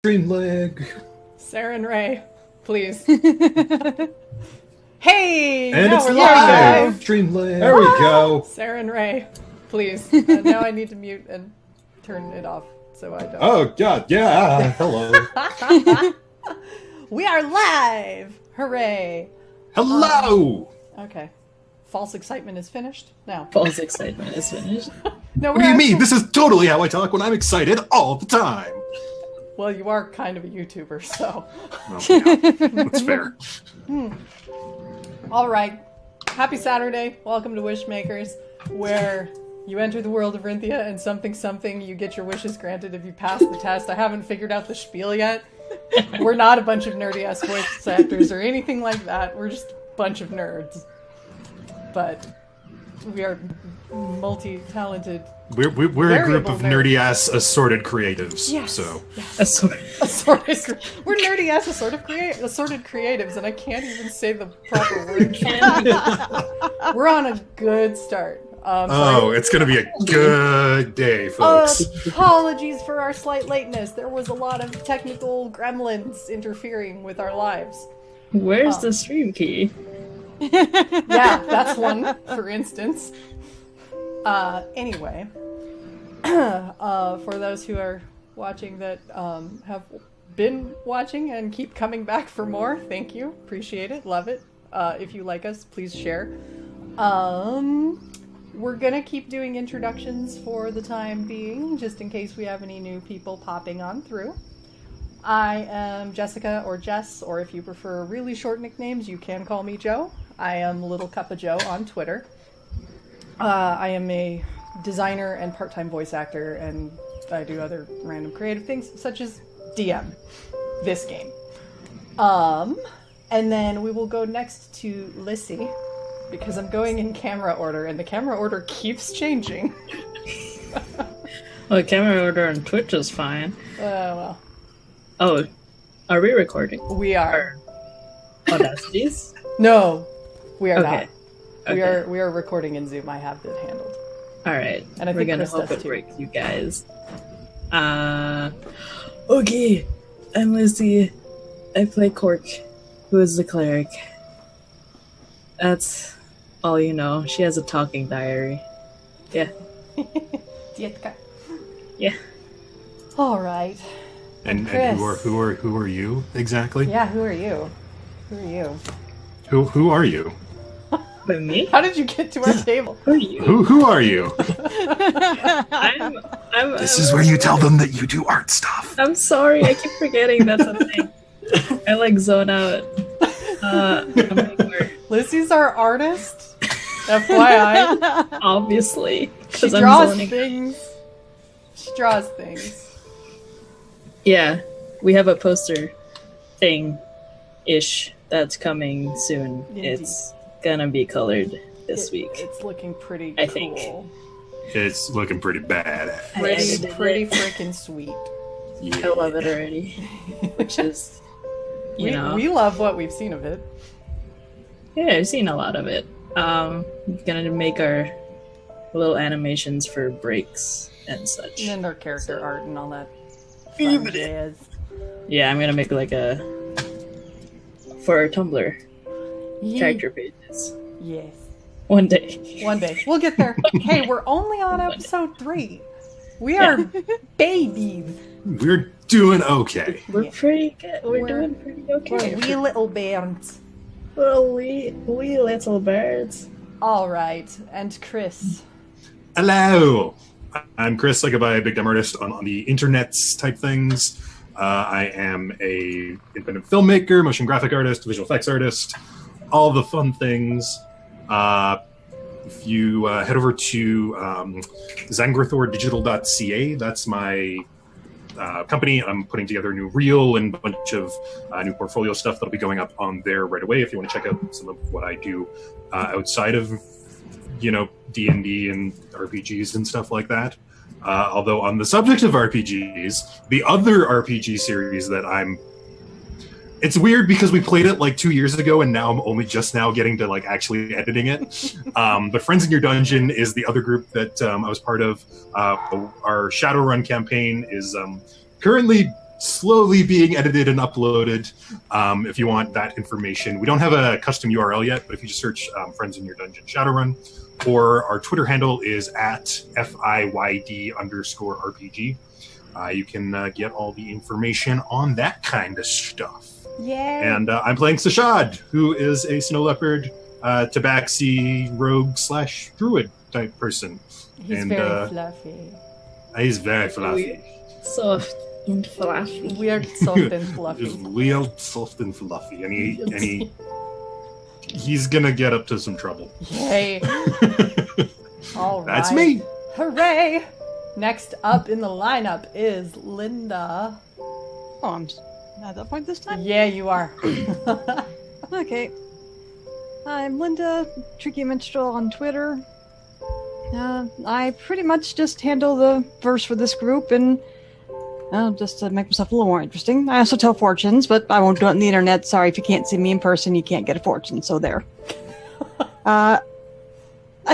Stream lag. Sarah and Ray, please. Hey! And now it's we're live! Stream lag. There we go. Sarah and Ray, please. Now I need to mute and turn it off so I don't. Oh, God, yeah. Hello. We are live! Hooray! Hello! Okay. False excitement is finished now. False excitement is finished. No, What do you mean? This is totally how I talk when I'm excited all the time. Well, you are kind of a YouTuber, so. Well, yeah, that's fair. All right. Happy Saturday. Welcome to Wishmakers, where you enter the world of Rinthia and something, you get your wishes granted if you pass the test. I haven't figured out the spiel yet. We're not a bunch of nerdy-ass voice actors or anything like that. We're just a bunch of nerds. But we are multi-talented. We're a group of nerdy-ass assorted creatives. Yes. So. Yes. Assorted. We're nerdy-ass assorted creatives, and I can't even say the proper word. We're on a good start. It's going to be a good day, folks. Apologies for our slight lateness. There was a lot of technical gremlins interfering with our lives. Where's the stream key? Yeah, that's one, for instance. Anyway, for those who are watching that have been watching and keep coming back for more, thank you. Appreciate it. Love it. If you like us, please share. We're gonna keep doing introductions for the time being, just in case we have any new people popping on through. I am Jessica, or Jess, or if you prefer really short nicknames, you can call me Joe. I am Little Cup of Joe on Twitter. I am a designer and part-time voice actor, and I do other random creative things, such as DM this game. And then we will go next to Lissi, because I'm going in camera order, and the camera order keeps changing. Well, camera order on Twitch is fine. Well. Oh, are we recording? We are. Audacities? No, we are not. Okay. We are recording in Zoom. I have it handled. All right. And I We're think gonna Chris hope does it too. breaks you guys. Okay. I'm Lissi. I play Corke, who is the cleric. That's all you know. She has a talking diary. Yeah. Yeah. All right. And who are you exactly? Yeah, who are you? Who are you? Who are you? But me? How did you get to our table? Who are you? Who are you? This is where you tell them that you do art stuff. I'm sorry, I keep forgetting that's a thing. I like zone out. Lissi's our artist. FYI. Obviously. She draws things. She draws things. Yeah, we have a poster thing-ish that's coming soon. Indeed. It's gonna be colored this week. It's looking pretty I cool. think. It's looking pretty bad. Pretty freaking sweet. Yeah. I love it already. Which is, you know. We love what we've seen of it. Yeah, I've seen a lot of it. Gonna make our little animations for breaks and such. And our character art and all that fun jazz. Yeah, I'm gonna make like a... for our Tumblr character pages. Yes. One day. One day. We'll get there. Hey, we're only on episode 3. We are babies. We're doing okay. We're pretty good. We're doing pretty okay. We're wee little bands. Well, we little birds. All right. And Chris. Hello. I'm Chris, like a big dumb artist on the internets type things. I am a independent filmmaker, motion graphic artist, visual effects artist, all the fun things. If you head over to zangrathordigital.ca, that's my company. I'm putting together a new reel and a bunch of new portfolio stuff that'll be going up on there right away if you want to check out some of what I do outside of, D&D and RPGs and stuff like that. Although on the subject of RPGs, the other RPG series that it's weird because we played it like 2 years ago and now I'm only just now getting to like actually editing it. But Friends in Your Dungeon is the other group that I was part of. Our Shadowrun campaign is currently slowly being edited and uploaded. If you want that information, we don't have a custom URL yet, but if you just search Friends in Your Dungeon Shadowrun, or our Twitter handle is at FIYD_RPG. You can get all the information on that kind of stuff. Yay! And I'm playing Sah'Shad, who is a snow leopard, tabaxi rogue / druid type person. He's very fluffy. He's very fluffy. Soft and fluffy. Weird, soft, and fluffy. He's weird, soft, and fluffy. And he's gonna get up to some trouble. Yay! All right. That's me. Hooray! Next up in the lineup is Linda. Oh, I'm at that point this time? Yeah, you are. Okay. I'm Linda, Tricky Minstrel on Twitter. I pretty much just handle the verse for this group, and just to make myself a little more interesting. I also tell fortunes, but I won't do it on the internet. Sorry, if you can't see me in person, you can't get a fortune, so there. I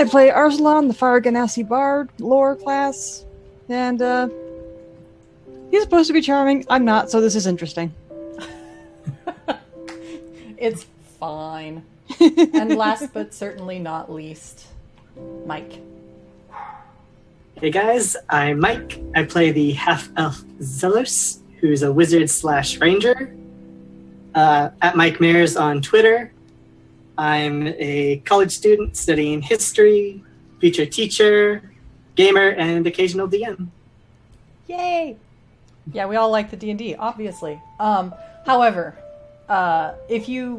play Arzalan, the Fire Ganassi Bard, lore class, and he's supposed to be charming. I'm not, so this is interesting. It's fine. And last but certainly not least, Mike. Hey guys, I'm Mike. I play the half-elf Xellos, who's a wizard / ranger. At Mike Mayers on Twitter. I'm a college student studying history, future teacher, gamer, and occasional DM. Yay! Yeah, we all like the D&D, obviously. However, if you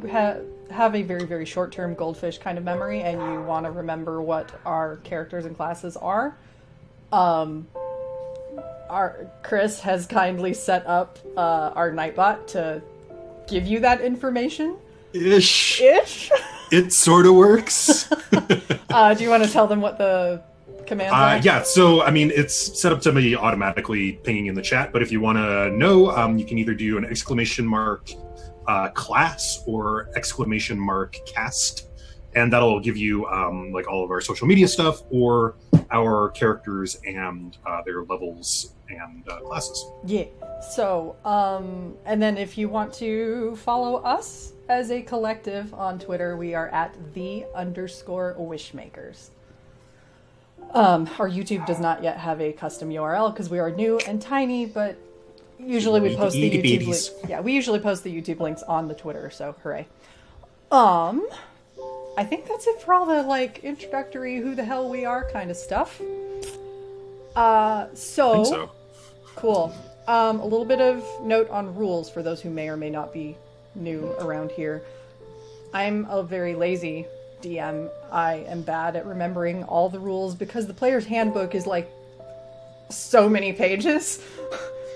have a very, very short-term goldfish kind of memory and you want to remember what our characters and classes are, our Chris has kindly set up our Nightbot to give you that information. Ish. It sort of works. Do you want to tell them what the commands are? Yeah, so, I mean, it's set up to be automatically pinging in the chat, but if you want to know, you can either do an ! Class or ! Cast, and that'll give you like all of our social media stuff or our characters and their levels and classes. Yeah. So, and then if you want to follow us as a collective on Twitter, we are at _Wishmakers. Our YouTube does not yet have a custom URL because we are new and tiny, but usually we post the YouTube link. Yeah, we usually post the YouTube links on the Twitter, so hooray. I think that's it for all the like introductory who the hell we are kind of stuff. I think so. Cool. A little bit of note on rules for those who may or may not be new around here. I'm a very lazy DM. I am bad at remembering all the rules because the player's handbook is like so many pages,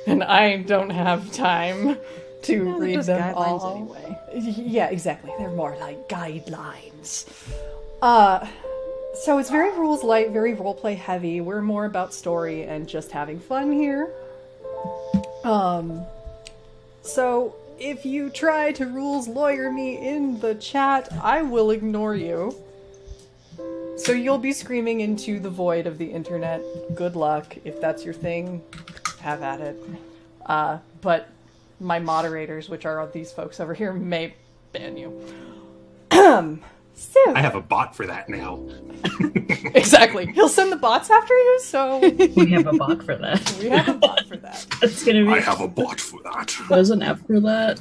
and I don't have time to read them all. Anyway. Yeah, exactly. They're more like guidelines. So it's very rules light, very roleplay heavy. We're more about story and just having fun here. So if you try to rules lawyer me in the chat, I will ignore you. So you'll be screaming into the void of the internet. Good luck. If that's your thing, have at it. But my moderators, which are these folks over here, may ban you. So I have a bot for that now. exactly. He'll send the bots after you, so We have a bot for that. we have a bot for that. That's gonna be. I have a bot for that. There's an app for that.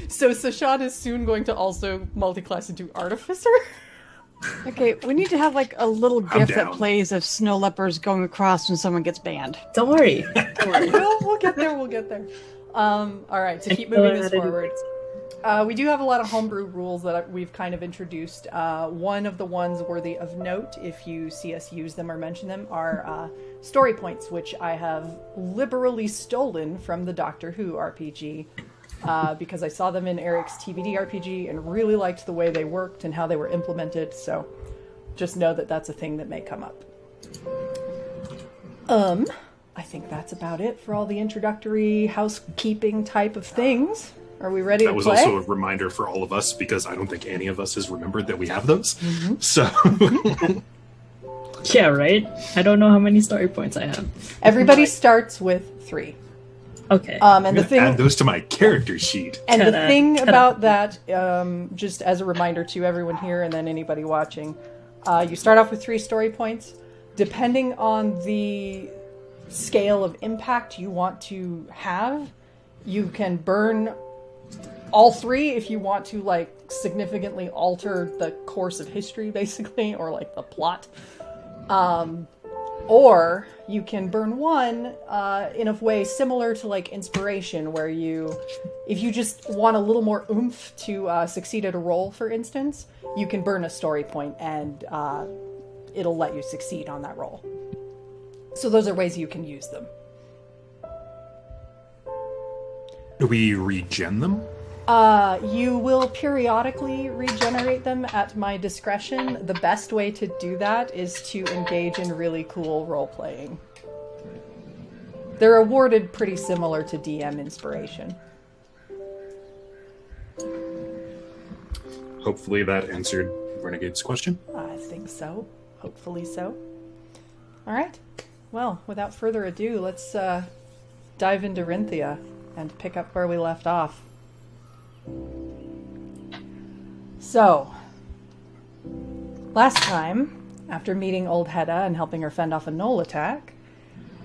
So Sah'Shad is soon going to also multi-class into Artificer. Okay, we need to have like a little I'm gif that down. plays of snow leopards going across when someone gets banned. Don't worry. Don't worry. We'll get there, we'll get there. Alright, to keep moving this forward. We do have a lot of homebrew rules that we've kind of introduced. One of the ones worthy of note, if you see us use them or mention them, are story points, which I have liberally stolen from the Doctor Who RPG, because I saw them in Eric's TBD RPG and really liked the way they worked and how they were implemented, so just know that that's a thing that may come up. I think that's about it for all the introductory housekeeping type of things. Are we ready to That was play? also a reminder for all of us because I don't think any of us has remembered that we have those. Mm-hmm. So Yeah, right? I don't know how many story points I have. Everybody starts with 3. Okay. And the thing add those to my character sheet. And the Ta-da, thing ta-da. about that, just as a reminder to everyone here and then anybody watching, you start off with 3 story points. Depending on the scale of impact you want to have, you can burn all 3 if you want to, like, significantly alter the course of history, basically, or, like, the plot. Or you can burn 1 in a way similar to, like, inspiration, where if you just want a little more oomph to succeed at a roll, for instance, you can burn a story point and it'll let you succeed on that roll. So those are ways you can use them. Do we regen them? You will periodically regenerate them at my discretion. The best way to do that is to engage in really cool role-playing. They're awarded pretty similar to DM inspiration. Hopefully that answered Renegade's question. I think so. Hopefully so. All right. Well, without further ado, let's dive into Rinthia and pick up where we left off. So, last time, after meeting Old Hedda and helping her fend off a gnoll attack,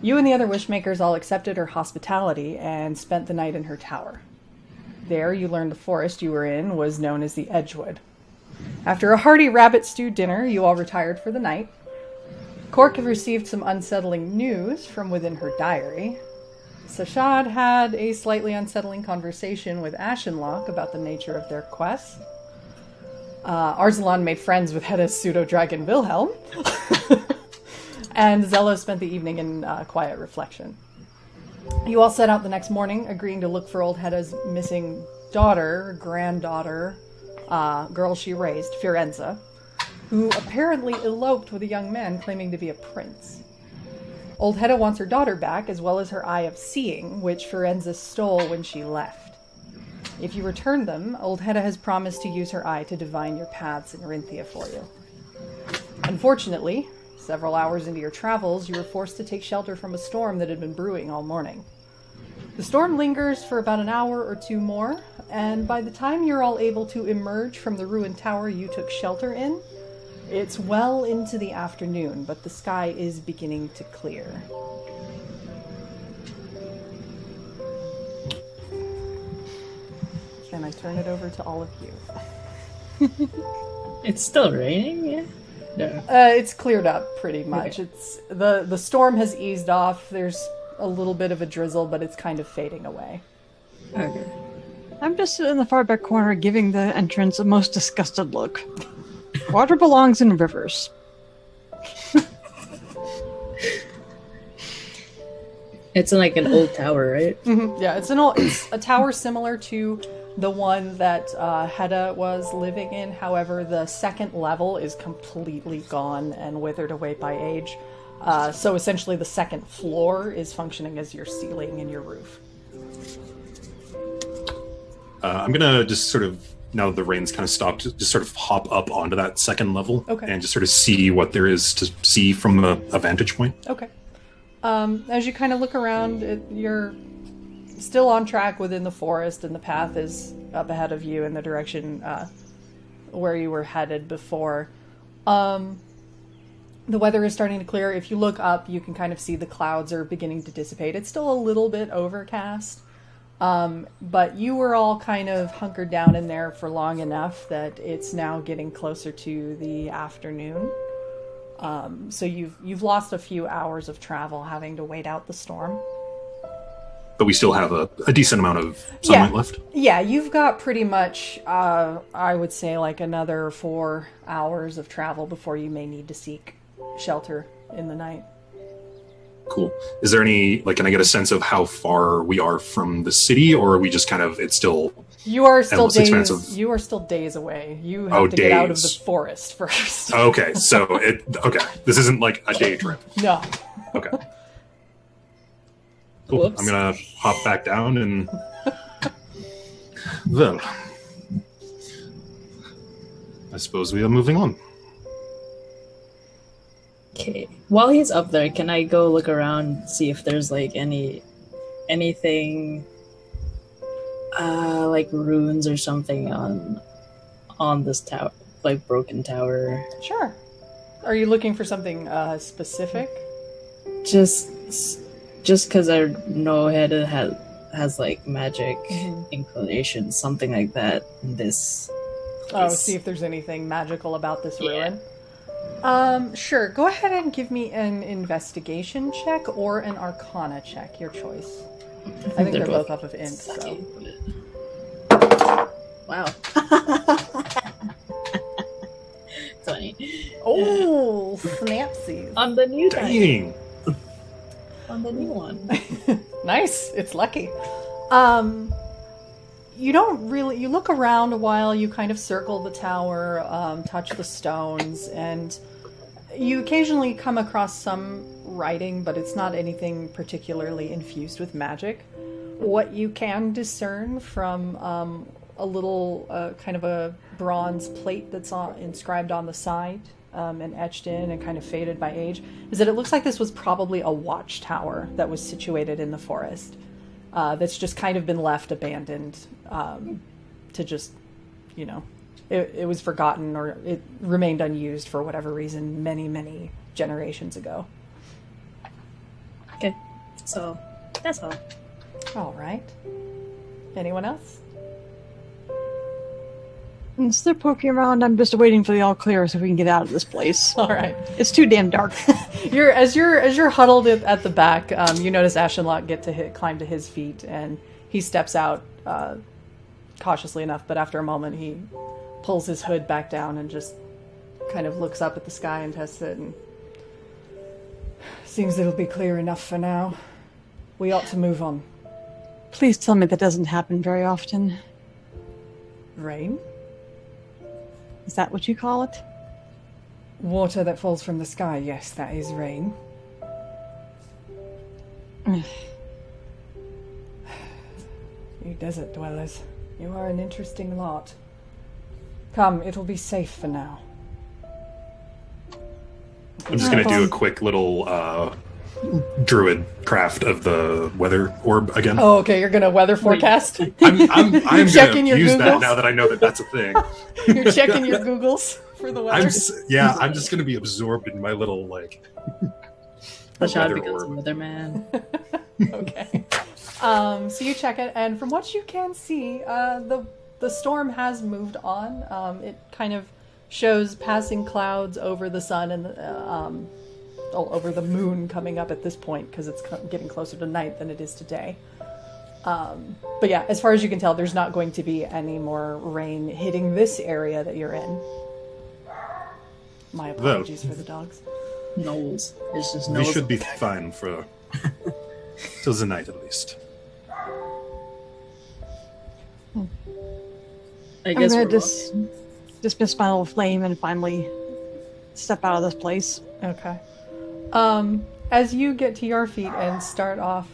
you and the other Wishmakers all accepted her hospitality and spent the night in her tower. There, you learned the forest you were in was known as the Edgewood. After a hearty rabbit stew dinner, you all retired for the night. Corke had received some unsettling news from within her diary. Sah'Shad had a slightly unsettling conversation with Ashenlock about the nature of their quest. Arzalan made friends with Hedda's pseudo-dragon Wilhelm. And Xellos spent the evening in quiet reflection. You all set out the next morning, agreeing to look for old Hedda's missing daughter, granddaughter, girl she raised, Firenze, who apparently eloped with a young man claiming to be a prince. Old Hedda wants her daughter back, as well as her Eye of Seeing, which Firenze stole when she left. If you return them, Old Hedda has promised to use her eye to divine your paths in Rinthia for you. Unfortunately, several hours into your travels, you were forced to take shelter from a storm that had been brewing all morning. The storm lingers for about an hour or 2 more, and by the time you're all able to emerge from the ruined tower you took shelter in, it's well into the afternoon, but the sky is beginning to clear. Can I turn it over to all of you? It's still raining, yeah? No. It's cleared up pretty much. Okay. It's the storm has eased off. There's a little bit of a drizzle, but it's kind of fading away. Okay. I'm just sitting in the far back corner giving the entrance a most disgusted look. Water belongs in rivers. It's like an old tower, right? Mm-hmm. Yeah, it's a tower similar to the one that Hedda was living in. However, the second level is completely gone and withered away by age. So essentially the second floor is functioning as your ceiling and your roof. I'm gonna just sort of, now that the rain's kind of stopped, just sort of hop up onto that second level and just sort of see what there is to see from a vantage point. Okay. As you kind of look around, you're still on track within the forest, and the path is up ahead of you in the direction where you were headed before. The weather is starting to clear. If you look up, you can kind of see the clouds are beginning to dissipate. It's still a little bit overcast, but you were all kind of hunkered down in there for long enough that it's now getting closer to the afternoon. So you've lost a few hours of travel having to wait out the storm. But we still have a decent amount of sunlight left. Yeah, you've got pretty much, I would say, like another 4 hours of travel before you may need to seek shelter in the night. Cool. Is there any, like, can I get a sense of how far we are from the city, or are we just kind of, it's still... You are still endless expansive? You are still days away. You have to get out of the forest first. Okay, so this isn't like a day trip. No. Okay. Cool. Whoops. I'm gonna hop back down and well, I suppose we are moving on. Okay. While he's up there, can I go look around, see if there's like any anything like runes or something on this tower, like broken tower? Sure. Are you looking for something specific? Just because I know it has like magic inclinations, something like that in this place. See if there's anything magical about this ruin. Sure. Go ahead and give me an investigation check or an arcana check, your choice. I think they're both off of int, so. Wow. 20. Oh, snapsies. On the new dice. Dang. On the new one. Nice. It's lucky. You don't really... You look around a while, you kind of circle the tower, touch the stones, and you occasionally come across some writing, but it's not anything particularly infused with magic. What you can discern from a little kind of a bronze plate that's inscribed on the side and etched in and kind of faded by age is that it looks like this was probably a watchtower that was situated in the forest that's just kind of been left abandoned to just, you know, it was forgotten or it remained unused for whatever reason many generations ago. Okay, so that's all. All right. Anyone else? Since they're poking around, I'm just waiting for the all clear so we can get out of this place. All right. It's too damn dark. As you're huddled at the back, you notice Ashenlock climb to his feet, and he steps out cautiously enough. But after a moment, he pulls his hood back down and just kind of looks up at the sky and tests it. And seems it'll be clear enough for now. We ought to move on. Please tell me that doesn't happen very often. Rain? Is that what you call it? Water that falls from the sky, yes, that is rain. You desert dwellers, you are an interesting lot. Come, it'll be safe for now. I'm just going to do a quick little druid craft of the weather orb again. Oh, okay, you're going to weather forecast? I'm going to use Googles? that now that I know that that's a thing. You're checking your Googles for the weather? I'm just going to be absorbed in my little, like... Sah'Shad becomes a weatherman. Okay. So you check it, and from what you can see, the storm has moved on. It kind of shows passing clouds over the sun and over the moon coming up at this point because it's getting closer to night than it is today. But yeah, as far as you can tell, there's not going to be any more rain hitting this area that you're in. My apologies for the dogs. Knowles. It's just We Knowles. should be fine for... till the night, at least. I guess I'm we're gonna dismiss my little flame and finally step out of this place. Okay. As you get to your feet and start off,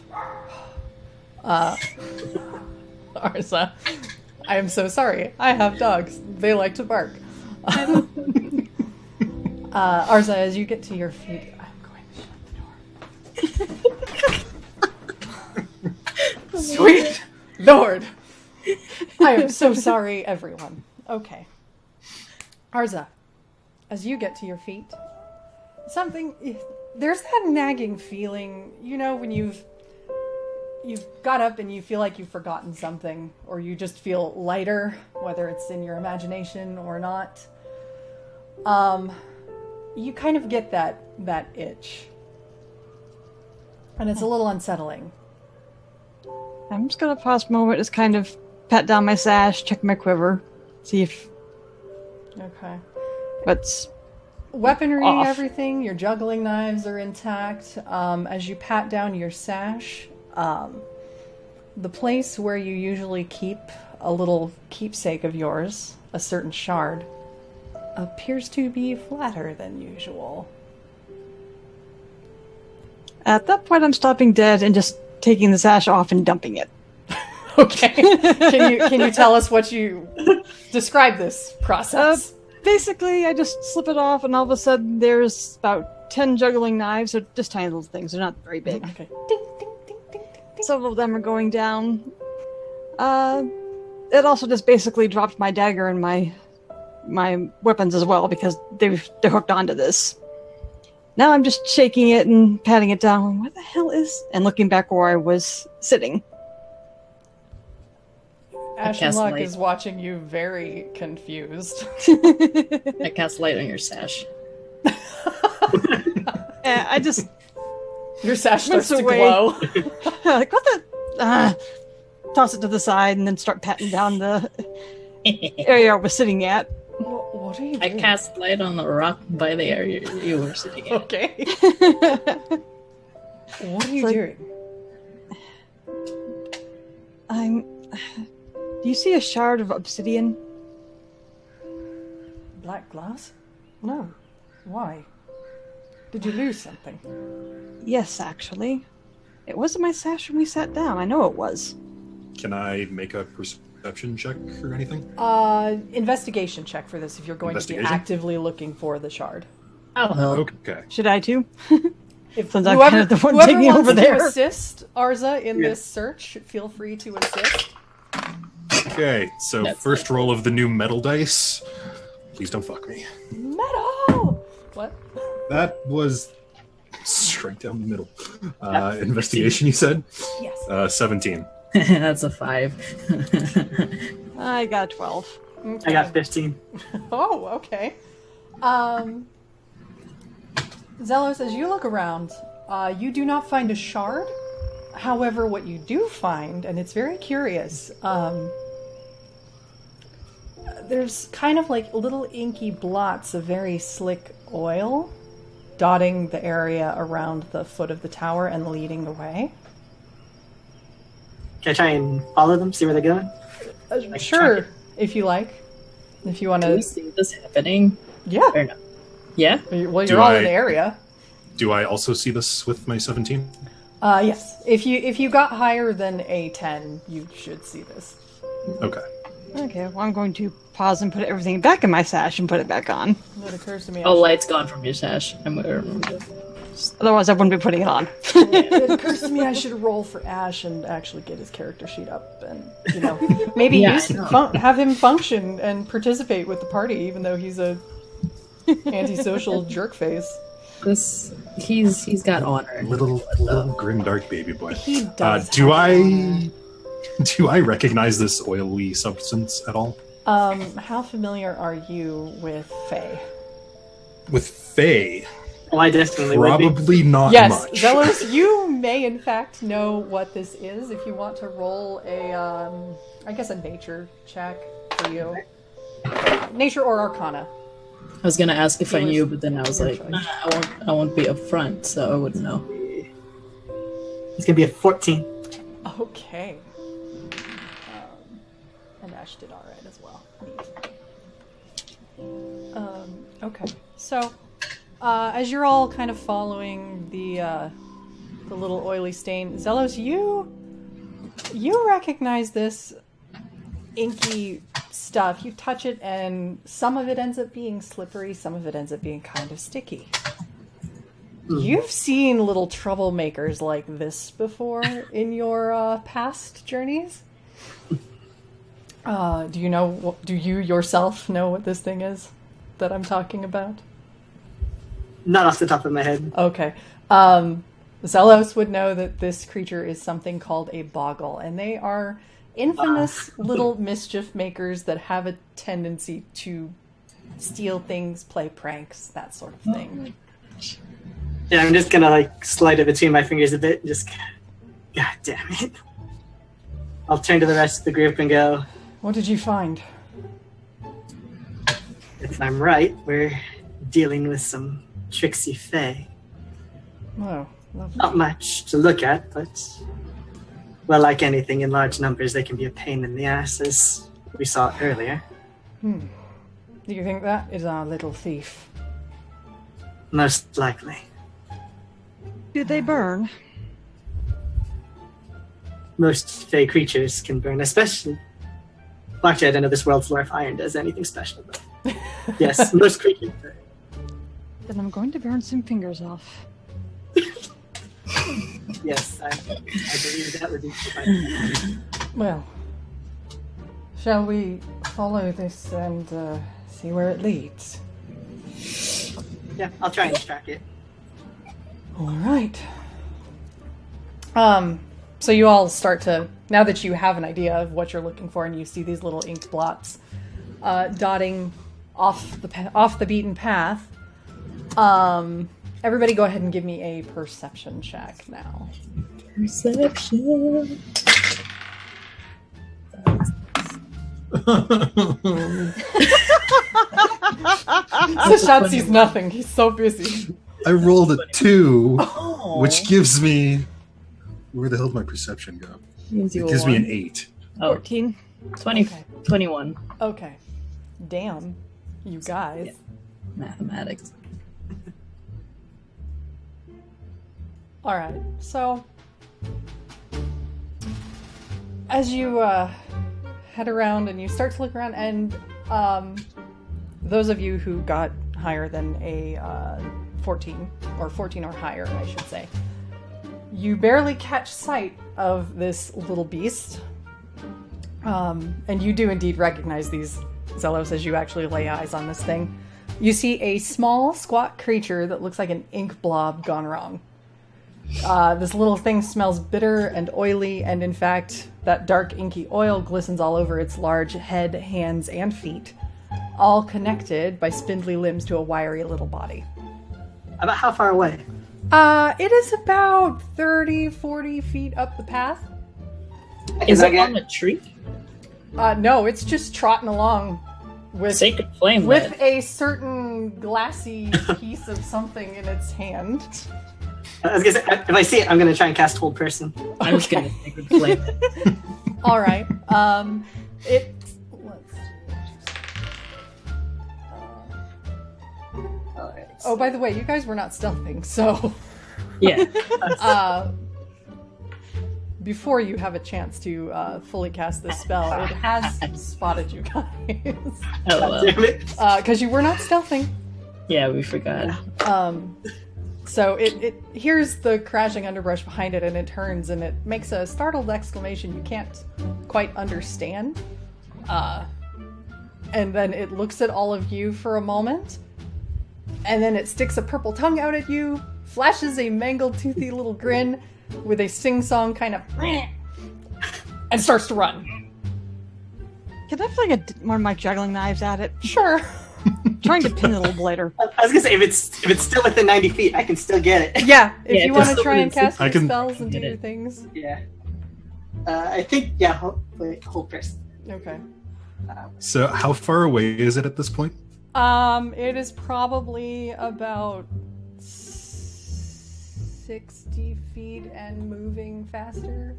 Arza, I am so sorry. I have dogs. They like to bark. Arza, as you get to your feet, I'm going to shut the door. Sweet Lord! I am so sorry, everyone. Okay. Arza, as you get to your feet, there's that nagging feeling, you know, when you've got up and you feel like you've forgotten something, or you just feel lighter, whether it's in your imagination or not. You kind of get that itch. And it's a little unsettling. I'm just gonna pause a moment, just kind of pat down my sash, check my quiver, see if Okay. what's Weaponry, off. everything, your juggling knives are intact. As you pat down your sash, the place where you usually keep a little keepsake of yours, a certain shard, appears to be flatter than usual. At that point, I'm stopping dead and just taking the sash off and dumping it. Okay. Can you tell us what you describe this process? Basically, I just slip it off, and all of a sudden, there's about 10 juggling knives. They're just tiny little things. They're not very big. Okay. Ding, ding, ding, ding, ding, ding. several of them are going down. It also just basically dropped my dagger and my weapons as well because they're hooked onto this. Now I'm just shaking it and patting it down. What the hell is? And looking back where I was sitting. Ashenlock is watching you very confused. I cast light on your sash. Yeah, I just Your sash starts to away. glow. like, what the? Toss it to the side and then start patting down the area I was sitting at. What are you I doing? cast light on the rock by the area you were sitting at. Okay. What are you It's like- doing? Do you see a shard of obsidian? Black glass? No. Why? Did you lose something? Yes, actually. It wasn't my sash when we sat down. I know it was. Can I make a perception check or anything? Investigation check for this if you're going to be Investigation? actively looking for the shard. I'll help. Okay. Should I too? If Since I'm kind of the one digging wants over there. to assist Arza in Yeah. this search, feel free to assist. Okay, so That's first roll of the new metal dice. Please don't fuck me. Metal! What? That was straight down the middle. Investigation, you said? Yes. 17. That's a 5. I got 12. I got 15. Oh, okay. Xellos, as you look around, you do not find a shard. However, what you do find, and it's very curious, there's kind of like little inky blots of very slick oil dotting the area around the foot of the tower and leading the way. Can I try and follow them, see where they're going? Sure, if you like. If you want Do we to... see this happening? Yeah. Or no? Yeah? Well, Do you're all I- in the area. Do I also see this with my 17? Yes. If you got higher than a 10, you should see this. Okay. Okay, well, I'm going to pause and put everything back in my sash and put it back on. It occurs to me. Oh, light's gone from your sash. I'm gonna remember that. Otherwise, I wouldn't be putting it on. It occurs to me I should roll for Ash and actually get his character sheet up, and maybe Yeah, use, I know. have him function and participate with the party, even though he's a antisocial jerk face. He's got honor. Little grim dark baby boy. He does. Do have I recognize this oily substance at all? How familiar are you with Fae? With Faye, Oh, I definitely would be. probably not Yes, much. Xellos, you may in fact know what this is. If you want to roll a, I guess a nature check for you. Nature or Arcana. I was gonna ask if I It was knew, but then I was your like, choice. nah, I won't be upfront, so I wouldn't know. It's gonna be a 14. Okay. And Ash did alright as well. Neat. Okay. So, as you're all kind of following the little oily stain, Xellos, you recognize this inky stuff. You touch it, and some of it ends up being slippery. Some of it ends up being kind of sticky. You've seen little troublemakers like this before in your past journeys. Do you yourself know what this thing is that I'm talking about? Not off the top of my head. Okay. Xellos would know that this creature is something called a boggle, and they are infamous little mischief makers that have a tendency to steal things, play pranks, that sort of thing. Yeah, I'm just gonna slide it between my fingers a bit and just, God damn it. I'll turn to the rest of the group and go, What did you find? if I'm right, we're dealing with some tricksy fae. Oh, lovely. Not much to look at, but, well, like anything in large numbers, they can be a pain in the ass, as we saw earlier. Do you think that is our little thief? Most likely. Do they burn? Most fae creatures can burn, especially... Well, actually, I don't know this world floor if iron does anything special, but... Yes, most creatures burn. Then I'm going to burn some fingers off. Yes, I believe that would be fine. Well, shall we follow this and see where it leads? Yeah, I'll try and track it. All right. So you all start to, now that you have an idea of what you're looking for, and you see these little ink blots dotting off the beaten path. Everybody, go ahead and give me a perception check now. Perception. Sah'Shad sees nothing. He's so busy. I rolled a 2, Oh. which gives me... Where the hell did my perception go? It gives me an 8. Oh, 14. 20, Okay. 21. Okay. Damn, you guys. Yeah. Mathematics. All right. So, as you head around and you start to look around, and those of you who got higher than a 14 or higher, I should say, you barely catch sight of this little beast. And you do indeed recognize these Xellos as you actually lay eyes on this thing. You see a small, squat creature that looks like an ink blob gone wrong. This little thing smells bitter and oily, and in fact, that dark inky oil glistens all over its large head, hands, and feet, all connected by spindly limbs to a wiry little body. About how far away? It is about 30, 40 feet up the path. Is I it get- on a tree? No, it's just trotting along with Sacred flame. with With a certain glassy piece of something in its hand. I was gonna say, if I see it, I'm gonna try and cast Hold Person. I'm just gonna sacred flame it. All right. Let's see. Alright. Oh, by the way, you guys were not stealthing, so Yeah. before you have a chance to fully cast this spell, it has spotted you guys Oh well. Damn it. because you were not stealthing. Yeah, we forgot. So it hears the crashing underbrush behind it, and it turns and it makes a startled exclamation you can't quite understand. And then it looks at all of you for a moment, and then it sticks a purple tongue out at you, flashes a mangled, toothy little grin with a sing-song kind of and starts to run. Can I fling one of my juggling knives at it? Sure. Trying to pin it a little later. I was gonna say, if it's still within 90 feet, I can still get it. Yeah, if Yeah, you want to just try and cast I your can- spells and do Get it. your things. Yeah. I think, yeah, Hold Person. Okay. So how far away is it at this point? It is probably about 60 feet and moving faster.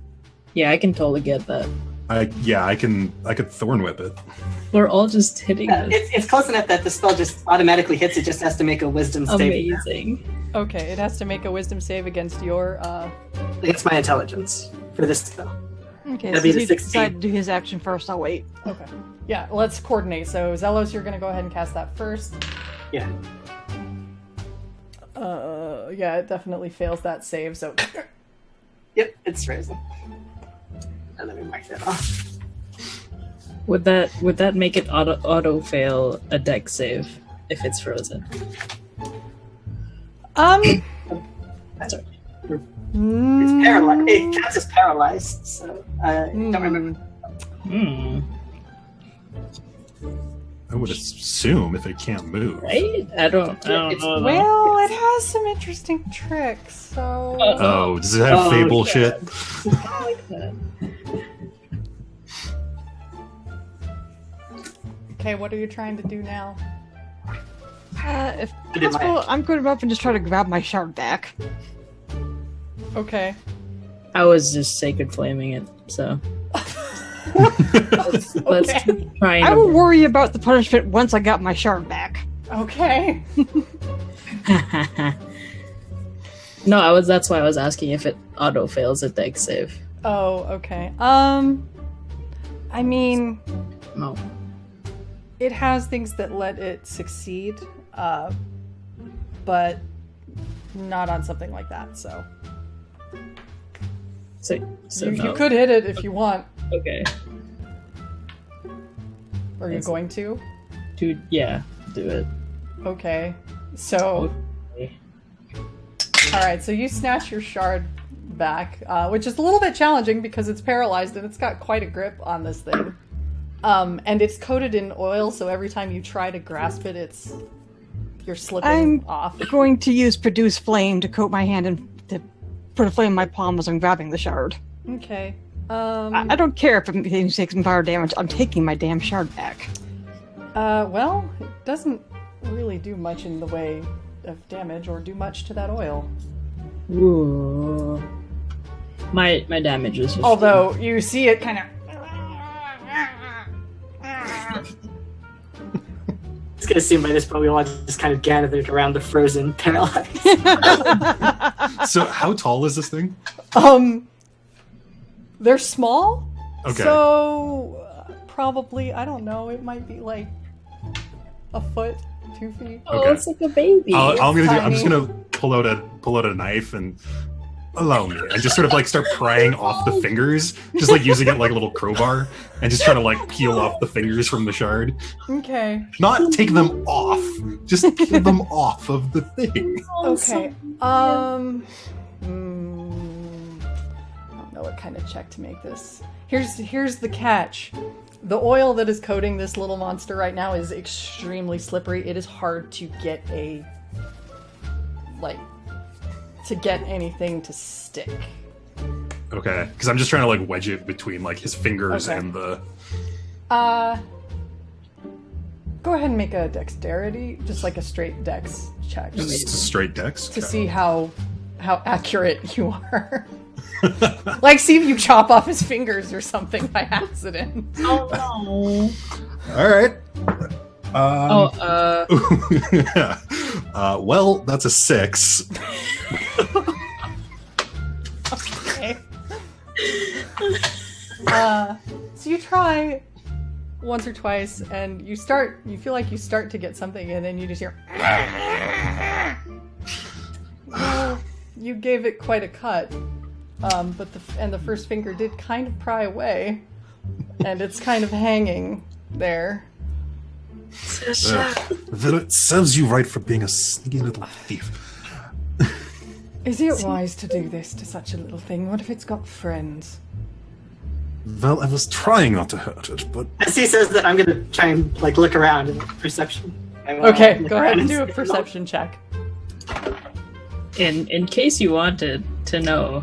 Yeah, I can totally get that. I could Thorn Whip it. We're all just hitting Yeah, this. it's close enough that the spell just automatically hits. It just has to make a Wisdom save Amazing. Okay, it has to make a wisdom save against your, against my intelligence for this spell. Okay, That'd be since the he 16. decided to do his action first, I'll wait. okay. Yeah, let's coordinate. So, Xellos, you're gonna go ahead and cast that first. Yeah. Yeah, it definitely fails that save, so... Yep, it's frozen. And let me mark that off. Would that make it auto fail a deck save if it's frozen? It's Mm, paralyzed. It counts as paralyzed, so I don't remember. Hmm. I would assume if it can't move. Right? I don't know. well, it has some interesting tricks, so... Oh, does it have Oh, fable yeah. shit? I like that. Okay, what are you trying to do now? If I did my possible, action. I'm going to go up and just try to grab my shard back. Okay. I was just sacred flaming it, so let's Okay. try I will and worry about the punishment once I got my shard back. Okay. No, that's why I was asking if it auto fails a deck save. Oh, okay. I mean, No. it has things that let it succeed, but not on something like that, so. So You no. could hit it if you want. Okay. Are you going to? Dude, yeah, do it. Okay. So, Okay. alright, so you snatch your shard back, which is a little bit challenging because it's paralyzed and it's got quite a grip on this thing. And it's coated in oil, so every time you try to grasp it, you're slipping I'm off. going to use produce flame to coat my hand and to put a flame in my palm as I'm grabbing the shard. Okay. I don't care if it takes some fire damage. I'm taking my damn shard back. Well, it doesn't really do much in the way of damage or do much to that oil. Ooh. My damage is just Although you see it kind of. I was gonna assume by this point we all just kind of gathered around the frozen paralyzed. So how tall is this thing? They're small. Okay. So probably, I don't know, it might be like a foot, 2 feet. Oh, Okay. it's like a baby. I'm just tiny. gonna pull out a knife and allow me, and just sort of like start prying off the fingers, just like using it like a little crowbar, and just trying to like peel off the fingers from the shard. Okay. Not take them off, just peel them off of the thing. Okay. I don't know what kind of check to make this. Here's the catch. The oil that is coating this little monster right now is extremely slippery. It is hard to get anything to stick. Okay, because I'm just trying to like wedge it between like his fingers Okay. and the. Go ahead and make a dexterity, just like a straight dex check Just straight dex. to see how accurate you are. Like, see if you chop off his fingers or something by accident. Oh no. All right. Well, that's a 6. Okay. So you try once or twice, and you feel like you start to get something, and then you just hear. Well, you gave it quite a cut, but the first finger did kind of pry away, and it's kind of hanging there. Well, it serves you right for being a sneaky little thief. Is it wise to do this to such a little thing? What if it's got friends? Well, I was trying not to hurt it, but As he says that, I'm gonna try and like look around in perception. Okay, go ahead and do a perception check. In case you wanted to know,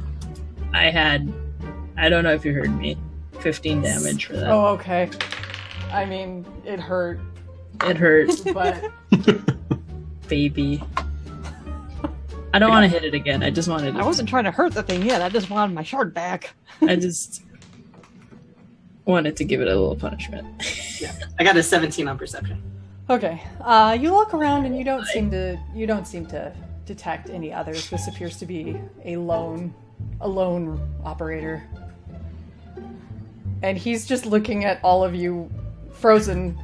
I don't know if you heard me, 15 damage for that. Oh, okay. I mean, it hurt, It hurt, but baby. I don't want to hit it again. I just wanted. I wasn't trying to hurt the thing yet. I just wanted my shard back. I just wanted to give it a little punishment. Yeah, I got a 17 on perception. okay. You look around and you don't seem to detect any others. This appears to be a lone operator, and he's just looking at all of you, frozen.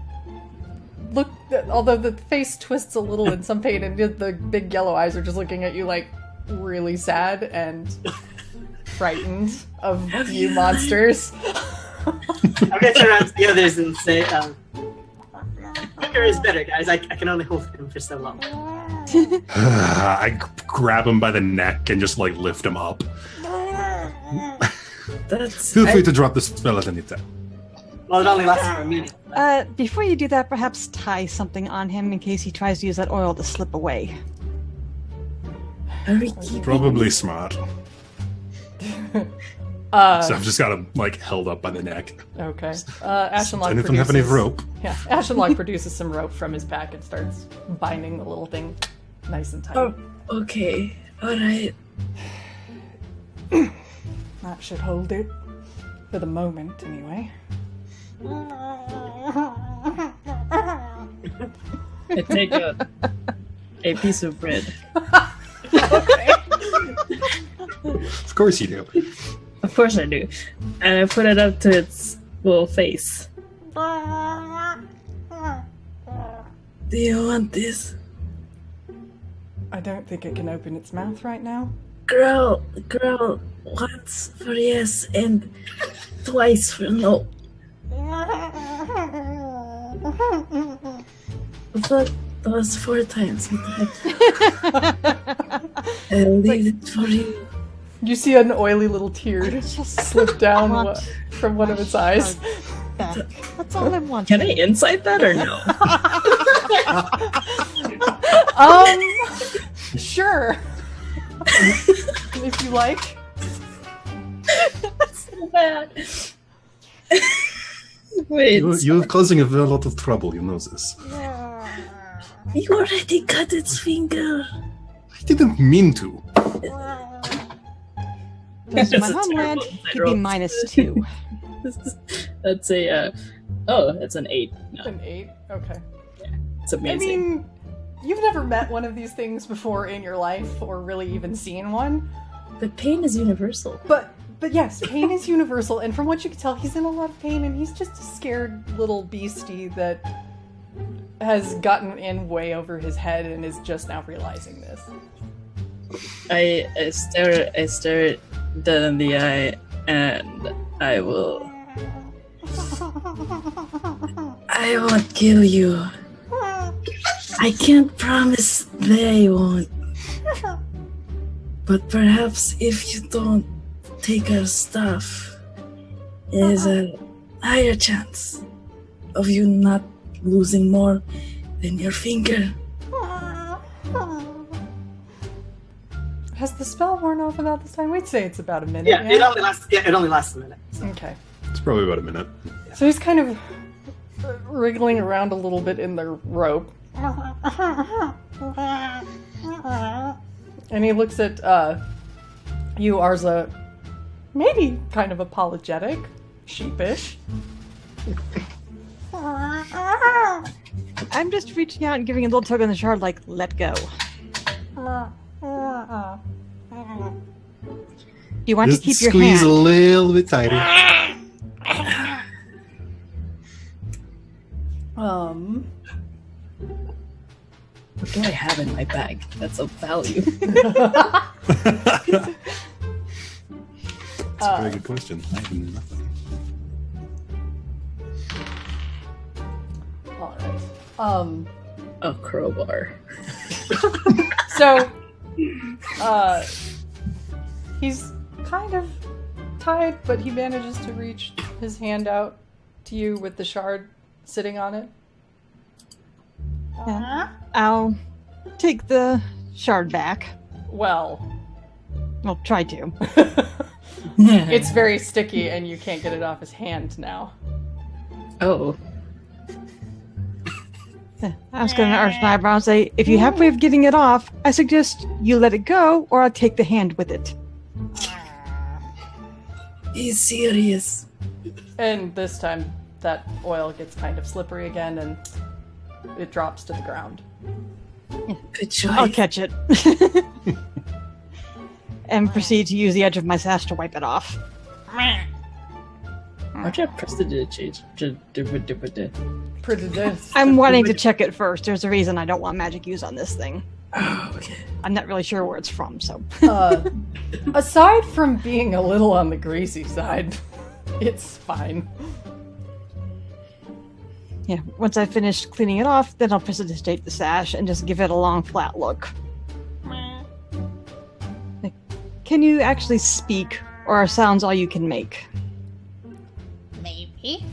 Look, although the face twists a little in some pain, and the big yellow eyes are just looking at you like really sad and frightened of you monsters. I'm gonna turn around to the others and say, "Bigger is better, guys. I can only hold him for so long." I grab him by the neck and just like lift him up. Feel free to drop the spell at any time. Well, it only lasts for a minute. Before you do that, perhaps tie something on him in case he tries to use that oil to slip away. Probably smart. So I've just got him like held up by the neck. Okay. Ashenlock Anything have any produces... rope? Yeah, Ashenlock produces some rope from his pack and starts binding the little thing nice and tight. Oh, okay. Alright. That should hold it. For the moment, anyway. I take a piece of bread. Of course you do. Of course I do. And I put it up to its little face. Do you want this? I don't think it can open its mouth right now. Girl, once for yes and twice for no. That was 4 times. I'll leave it for you. You see an oily little tear Just slip down want from one of its eyes. back. That's all I want. Can I insight that or no? Sure. If you like. That's so bad. Wait, You're causing a lot of trouble, you know this. you already cut its finger. I didn't mean to. Goes to my That's a homeland, terrible he'd be -2. That's a, it's an 8. No, An 8? Okay. it's I amazing. mean, you've never met one of these things before in your life, or really even seen one. But pain is universal. But yes, pain is universal, and from what you can tell, he's in a lot of pain, and he's just a scared little beastie that has gotten in way over his head and is just now realizing this. I stare it dead in the eye, and I won't kill you. I can't promise they won't. But perhaps if you don't take our stuff, there's a higher chance of you not losing more than your finger. Has the spell worn off about this time? We'd say it's about a minute. Yeah, it only lasts a minute. So. Okay. It's probably about a minute. So he's kind of wriggling around a little bit in the rope. And he looks at you, Arza, maybe kind of apologetic, sheepish. I'm just reaching out and giving a little tug on the shard, like, let go. You want Just to keep your squeeze hand. a little bit tighter. What do I have in my bag that's of value? That's a very good question. I have nothing. Alright. A crowbar. So, he's kind of tied, but he manages to reach his hand out to you with the shard sitting on it. Yeah. I'll take the shard back. Well, I'll try to. it's very sticky and you can't get it off his hand now. Oh. I was going to arch my eyebrow and say, if you have a way of getting it off, I suggest you let it go, or I'll take the hand with it. He's serious. And this time, that oil gets kind of slippery again and it drops to the ground. Good choice. I'll catch it. And proceed to use the edge of my sash to wipe it off. Aren't you prestidigitate? I'm wanting to check it first. There's a reason I don't want magic use on this thing. Oh, okay. I'm not really sure where it's from, so. Aside from being a little on the greasy side, it's fine. Yeah, once I finish cleaning it off, then I'll prestidigitate the sash and just give it a long, flat look. Like, can you actually speak, or are sounds all you can make? Maybe.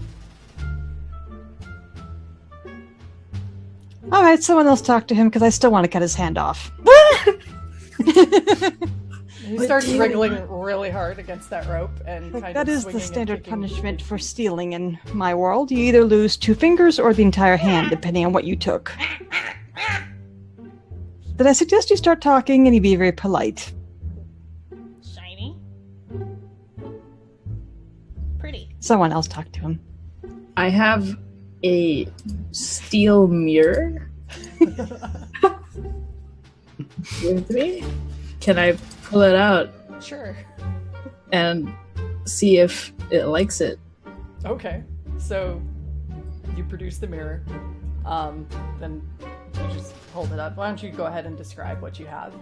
Alright, someone else talk to him, because I still want to cut his hand off. He starts wriggling really hard against that rope and kind That of is swinging the and standard kicking. punishment for stealing in my world. You either lose 2 fingers or the entire hand, depending on what you took. Then I suggest you start talking and you be very polite. Shiny. Pretty. Someone else talk to him. I have a steel mirror with me. Can I pull it out Sure. and see if it likes it? Okay. So you produce the mirror. Then you just hold it up. Why don't you go ahead and describe what you have?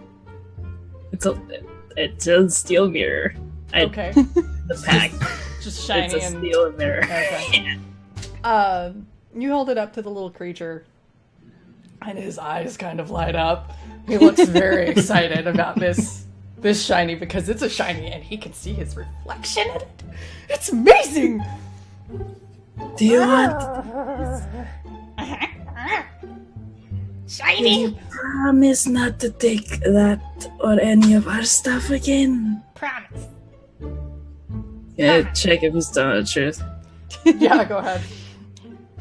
It's a steel mirror. Okay. The pack. Just shiny It's a and steel mirror. Okay. You hold it up to the little creature, and his eyes kind of light up. He looks very excited about this shiny because it's a shiny, and he can see his reflection in it. It's amazing. Do you want? Shiny. You promise not to take that or any of our stuff again? Promise. Yeah, check if he's telling the truth. Yeah, go ahead.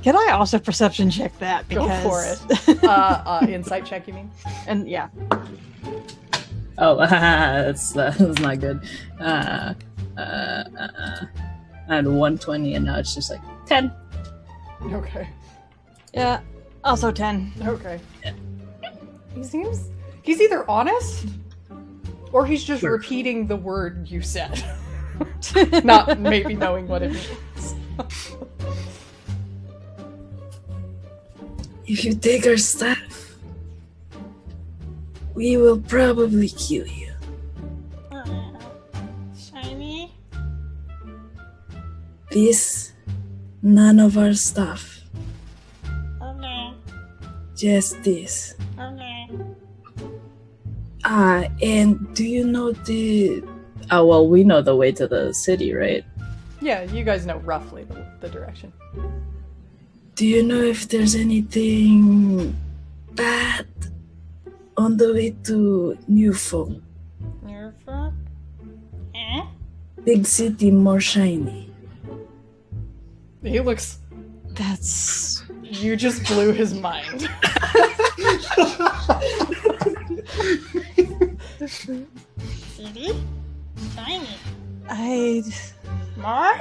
Can I also perception check that? Go Because... for it. Insight check, you mean? And yeah. Oh, that's not good. I had 120 and now it's just like 10. Okay. Yeah. Also 10. Okay. He's either honest or he's just repeating the word you said. Not maybe knowing what it means. If you take our stuff, we will probably kill you. Shiny. This, none of our stuff. Okay. Just this. Okay. And do you know the... Oh, well, we know the way to the city, right? Yeah, you guys know roughly the direction. Do you know if there's anything bad on the way to Newfolk? Nerfa. Eh? Big city, more shiny. He looks... That's... You just blew his mind. City. Shiny. More?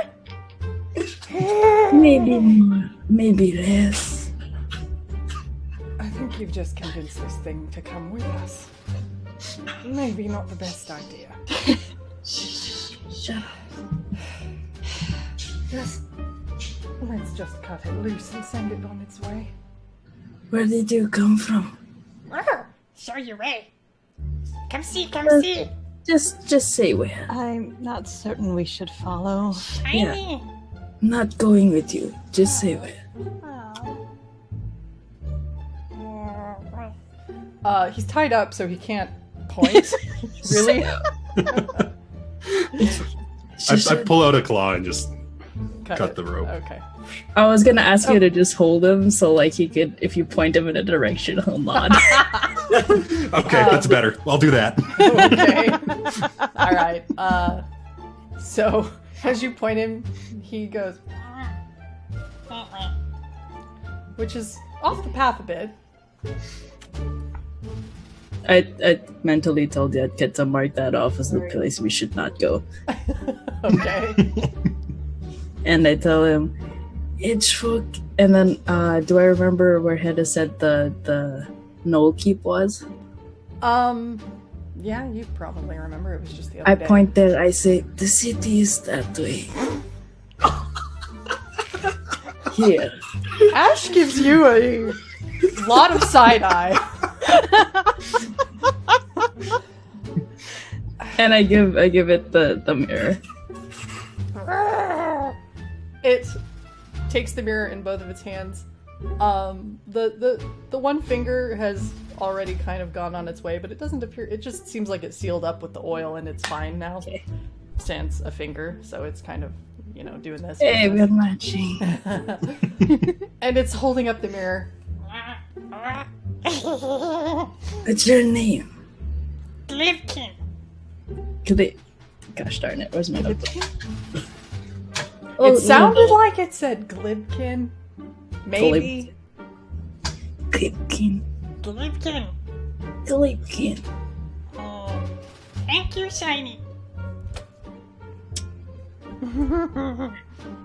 Maybe more, maybe less. I think you've just convinced this thing to come with us. Maybe not the best idea. Shut up. Let's just cut it loose and send it on its way. Where did you come from? Show you way. Come see, come see. Just say where. I'm not certain we should follow. Shiny. I'm not going with you. Just say where. He's tied up so he can't point. Really? I pull out a claw and just Cut cut it. the rope. Okay. I was gonna ask you to just hold him so like he could, if you point him in a direction, he'll nod. Okay, that's better. I'll do that. Okay. All right. So as you point him, he goes, which is off the path a bit. I mentally told the kid to mark that off as the place we should not go. Okay. And I tell him, it's folk. And then, do I remember where Hedda said the Knoll Keep was? Yeah, you probably remember. It was just the other I day. point there, I say, the city is that way. Here. Ash gives you a lot of side eye. And I give it the mirror. It takes the mirror in both of its hands. The one finger has already kind of gone on its way, but it doesn't appear. It just seems like it's sealed up with the oil, and it's fine now. Okay. Sans a finger, so it's kind of doing this. Hey, we're matching. And it's holding up the mirror. What's your name? Glivkin. Gosh darn it, where's my notebook? It sounded like it said Glibkin. Maybe. Glibkin. Glivkin. Glibkin. Thank you, Shiny.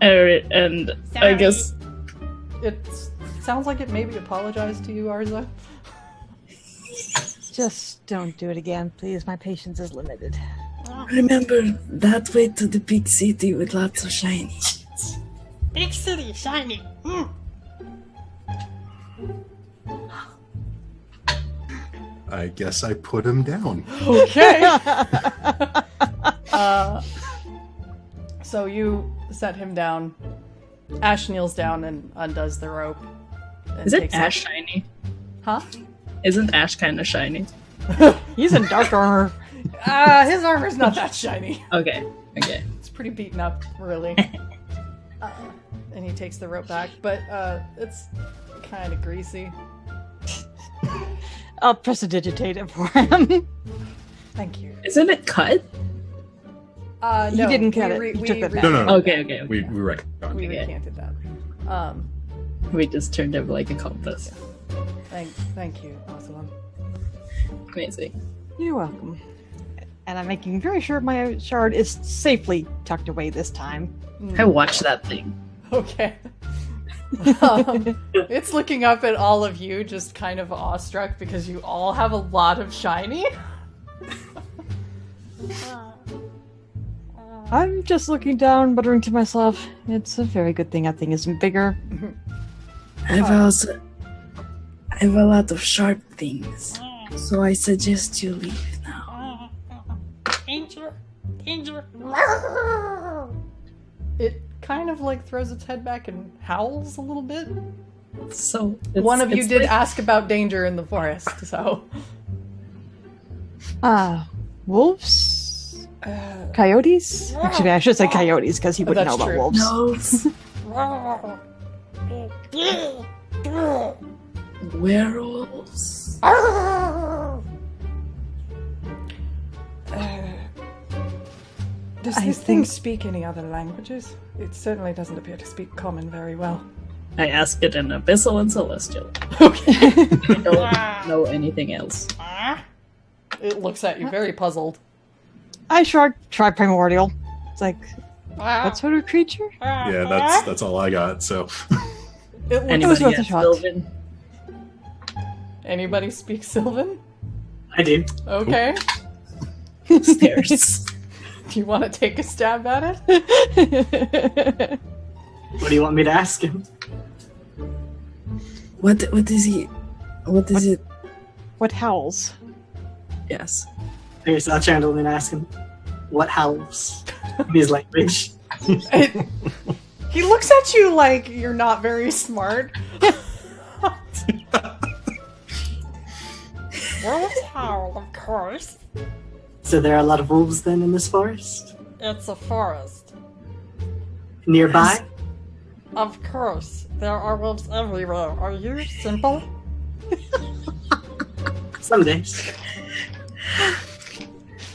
Alright, and I Sorry. guess It sounds like it maybe apologized to you, Arza. Just don't do it again, please. My patience is limited. remember that way to the big city with lots of shiny. Big city, Shiny. I guess I put him down. Okay. So you set him down. Ash kneels down and undoes the rope. and Isn't takes Ash it. shiny? Huh? Isn't Ash kind of shiny? He's in dark armor. His armor's not that shiny. Okay. It's pretty beaten up, really. And he takes the rope back, but it's kind of greasy. I'll prestidigitate it for him. Thank you. Isn't it cut? No, He didn't cut we it. He took that back. No. Okay. We reckon. We Okay. recanted that. We just turned it like a compass. Thank you, Arzalan. Amazing. You're welcome. And I'm making very sure my shard is safely tucked away this time. I watched that thing. Okay. It's looking up at all of you, just kind of awestruck because you all have a lot of shiny. I'm just looking down, muttering to myself, it's a very good thing that thing isn't bigger. I have a lot of sharp things, so I suggest you leave now. Danger! Danger! It kind of like throws its head back and howls a little bit. So One of you it's did like- ask about danger in the forest, so. Wolves? Coyotes? Actually, I should say coyotes, because he wouldn't know that's about true. wolves. No, werewolves. Does I this thing think- speak any other languages? It certainly doesn't appear to speak common very well. I asked it in Abyssal and Celestial. Okay. I don't know anything else. It looks at you very puzzled. I try primordial. It's like, what sort of creature? Yeah, that's all I got. So It looks Anybody worth a get shot. Sylvan? Anybody speak Sylvan? I do. Okay. Stairs. Do you want to take a stab at it? What do you want me to ask him? What is he? What is it? What howls? Yes. Okay, so I'll channel him and ask him what howls in his language. He looks at you like you're not very smart. Wolves howl, of course. So there are a lot of wolves then in this forest? It's a forest. Nearby? Of course. There are wolves everywhere. Are you simple? Some days.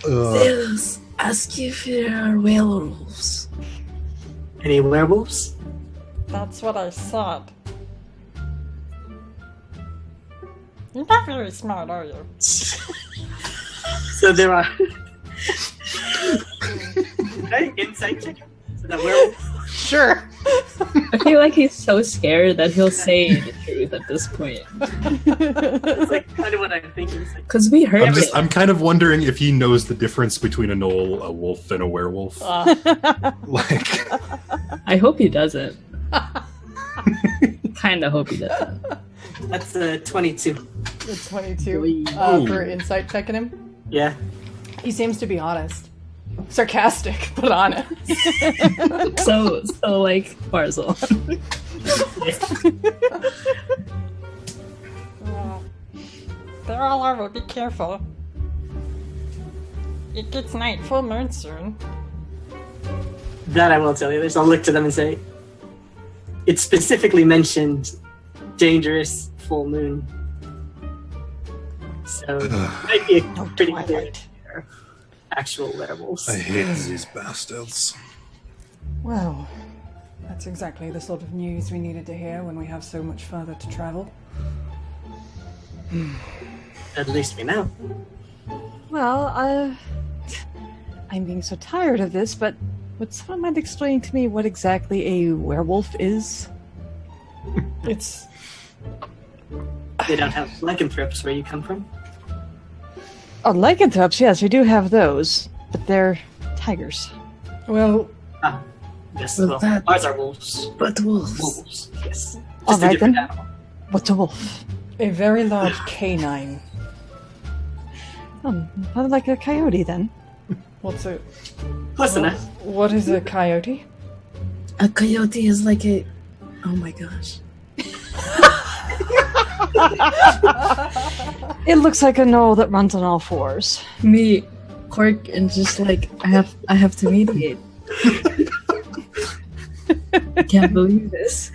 Xellos, ask if there are werewolves. Any werewolves? That's what I said. You're not very smart, are you? So there are. Right? Insight check? So that werewolf? Sure. I feel like he's so scared that he'll say the truth at this point. That's like kind of what I'm thinking. It's like, Because we heard it. I'm kind of wondering if he knows the difference between a gnoll, a wolf, and a werewolf. Like, I hope he doesn't. Kind of hope he doesn't. that's 22. It's 22 Ooh. for insight checking him. Yeah. He seems to be honest. Sarcastic, but honest. So like Barzal. They're all over. Be careful. It gets night, full moon soon. That I will tell you. I'll look to them and say, it specifically mentioned dangerous full moon. So it might be a pretty clear Twilight. they're actual werewolves. I hate these bastards. Well, that's exactly the sort of news we needed to hear when we have so much further to travel. At least we know. Well, I'm being so tired of this, but would someone mind explaining to me what exactly a werewolf is? It's They don't have lycanthropes where you come from. Oh, lycanthropes, yes, we do have those, but they're tigers. well, Yes, Well, well, that- ours are wolves. But wolves. Wolves, yes. All Just a right, different then. animal. What's a wolf? a very large canine. Probably like a coyote then. What's a Close enough. what is a coyote? A coyote is like a. Oh my gosh. It looks like a gnoll that runs on all fours. Me, Cork, and just like I have to mediate. I can't believe this.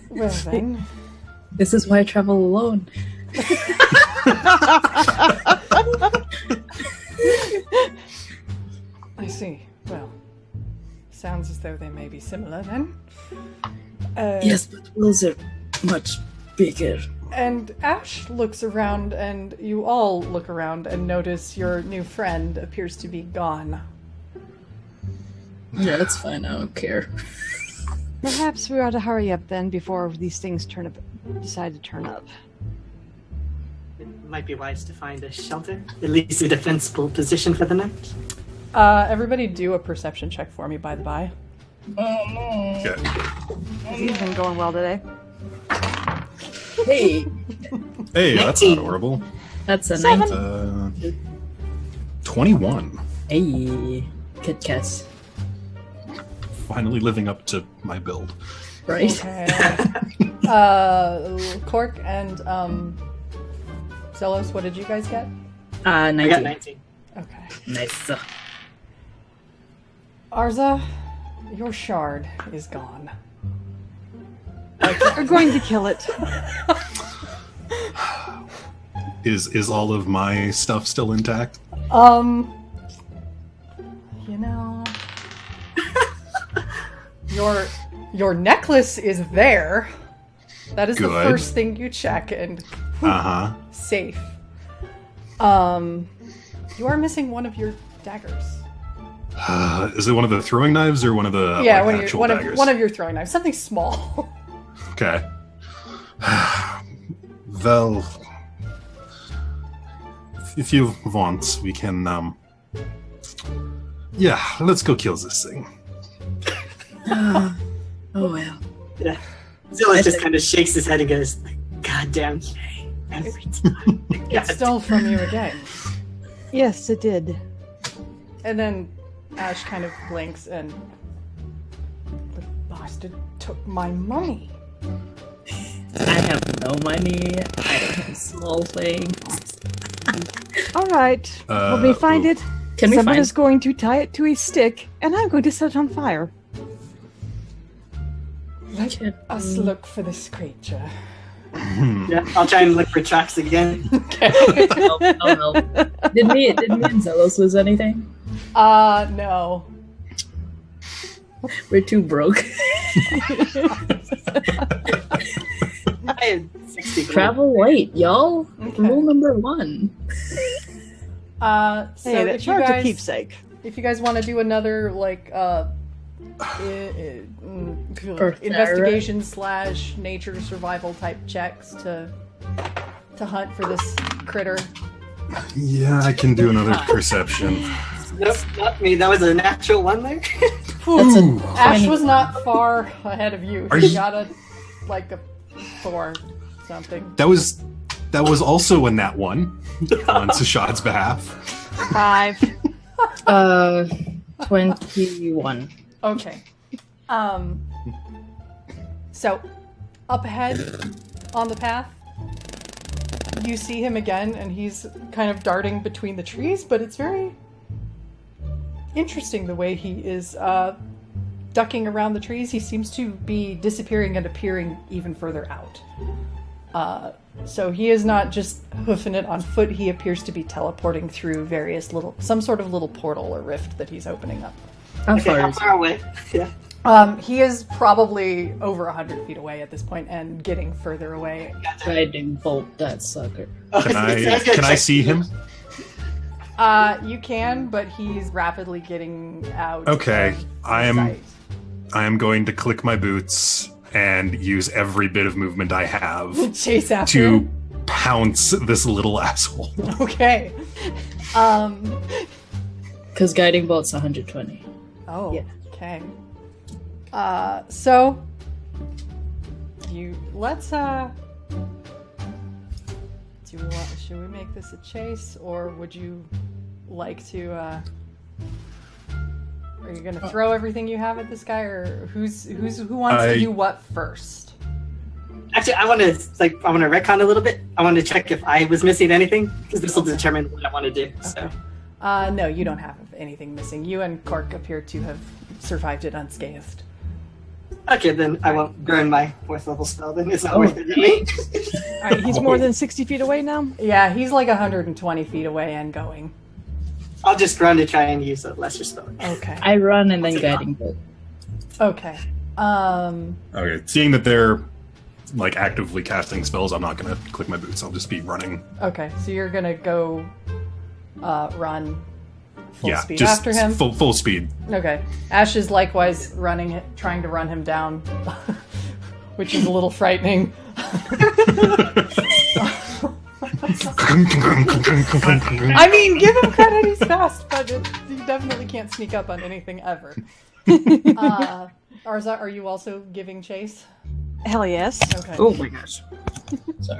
Well then, This is why I travel alone. I see. Well, sounds as though they may be similar then. Yes, but wolves are much bigger. And Ash looks around, and you all look around and notice your new friend appears to be gone. Yeah, that's fine. I don't care. Perhaps we ought to hurry up then before these things decide to turn up. It might be wise to find a shelter, at least a defensible position for the night. Everybody do a perception check for me, by the by. Okay. These been going well today. Hey, Hey, that's not horrible. that's a 7. 21. Hey, Kit Kats, Finally living up to my build. right? Okay. Cork and Xellos, what did you guys get? 19. I got 19. Okay. Nice. Arza, your shard is gone. We're going to kill it. Is all of my stuff still intact? You know, your necklace is there. That is the Good. first thing you check, and Uh-huh. safe. You are missing one of your daggers. Is it one of the throwing knives or one of the Yeah, like, actual daggers? one of your throwing knives, something small. Okay. Well, if you want, we can, yeah, let's go kill this thing. Oh well. Yeah. Zilla just kind of shakes his head and goes, "Goddamn yay, every time." It stole from you again. Yes, it did. And then Ash kind of blinks and the bastard took my money. I have no money. I don't have small things. All right. When we find it, Can we someone find? is going to tie it to a stick, and I'm going to set it on fire. Let us look for this creature. Yeah, I'll try and look for tracks again. Oh no. Did me and Xellos lose anything? No. We're too broke. I had 60 gold. Travel light, y'all. Okay. Rule number 1. So Hey, that if you charge a guys, keepsake. if you guys want to do another like investigation / nature survival type checks to hunt for this critter. Yeah, I can do another perception. Nope, not me. That was a natural one there. That's a Ash was not far ahead of you. Are He you- got a 4 something. That was also a nat 1 on Sah'Shad's behalf. 5. 21. Okay. So up ahead on the path, you see him again, and he's kind of darting between the trees, but it's very interesting the way he is ducking around the trees. He seems to be disappearing and appearing even further out. So he is not just hoofing it on foot, he appears to be teleporting through various some sort of little portal or rift that he's opening up. How Okay, far how is far away? Yeah. He is probably over 100 feet away at this point and getting further away. Guiding bolt that sucker? Can I see him? You can, but he's rapidly getting out. Okay, of I am- sight. I am going to click my boots and use every bit of movement I have Chase after to him. pounce this little asshole. Okay. Because guiding bolt's 120. Oh, Yeah. okay. So let's Should we make this a chase, or would you like to? Are you gonna throw everything you have at this guy, or who wants to do what first? Actually, I want to retcon a little bit. I want to check if I was missing anything, because this will determine what I want to do. So. No, you don't have anything missing. You and Corke appear to have survived it unscathed. Okay, then I won't burn my 4th level spell. Then it's not worth it to me. All right, he's more than 60 feet away now? Yeah, he's like 120 feet away and going. I'll just run to try and use a lesser spell. Okay. I run and then guiding bolt. Okay. Okay, seeing that they're like actively casting spells, I'm not gonna click my boots. I'll just be running. Okay, so you're gonna go run full speed just after him? Full speed. Okay. Ash is likewise trying to run him down, which is a little frightening. I mean, give him credit, he's fast, but you definitely can't sneak up on anything ever. Arza, are you also giving chase? Hell yes. Okay. Oh my gosh.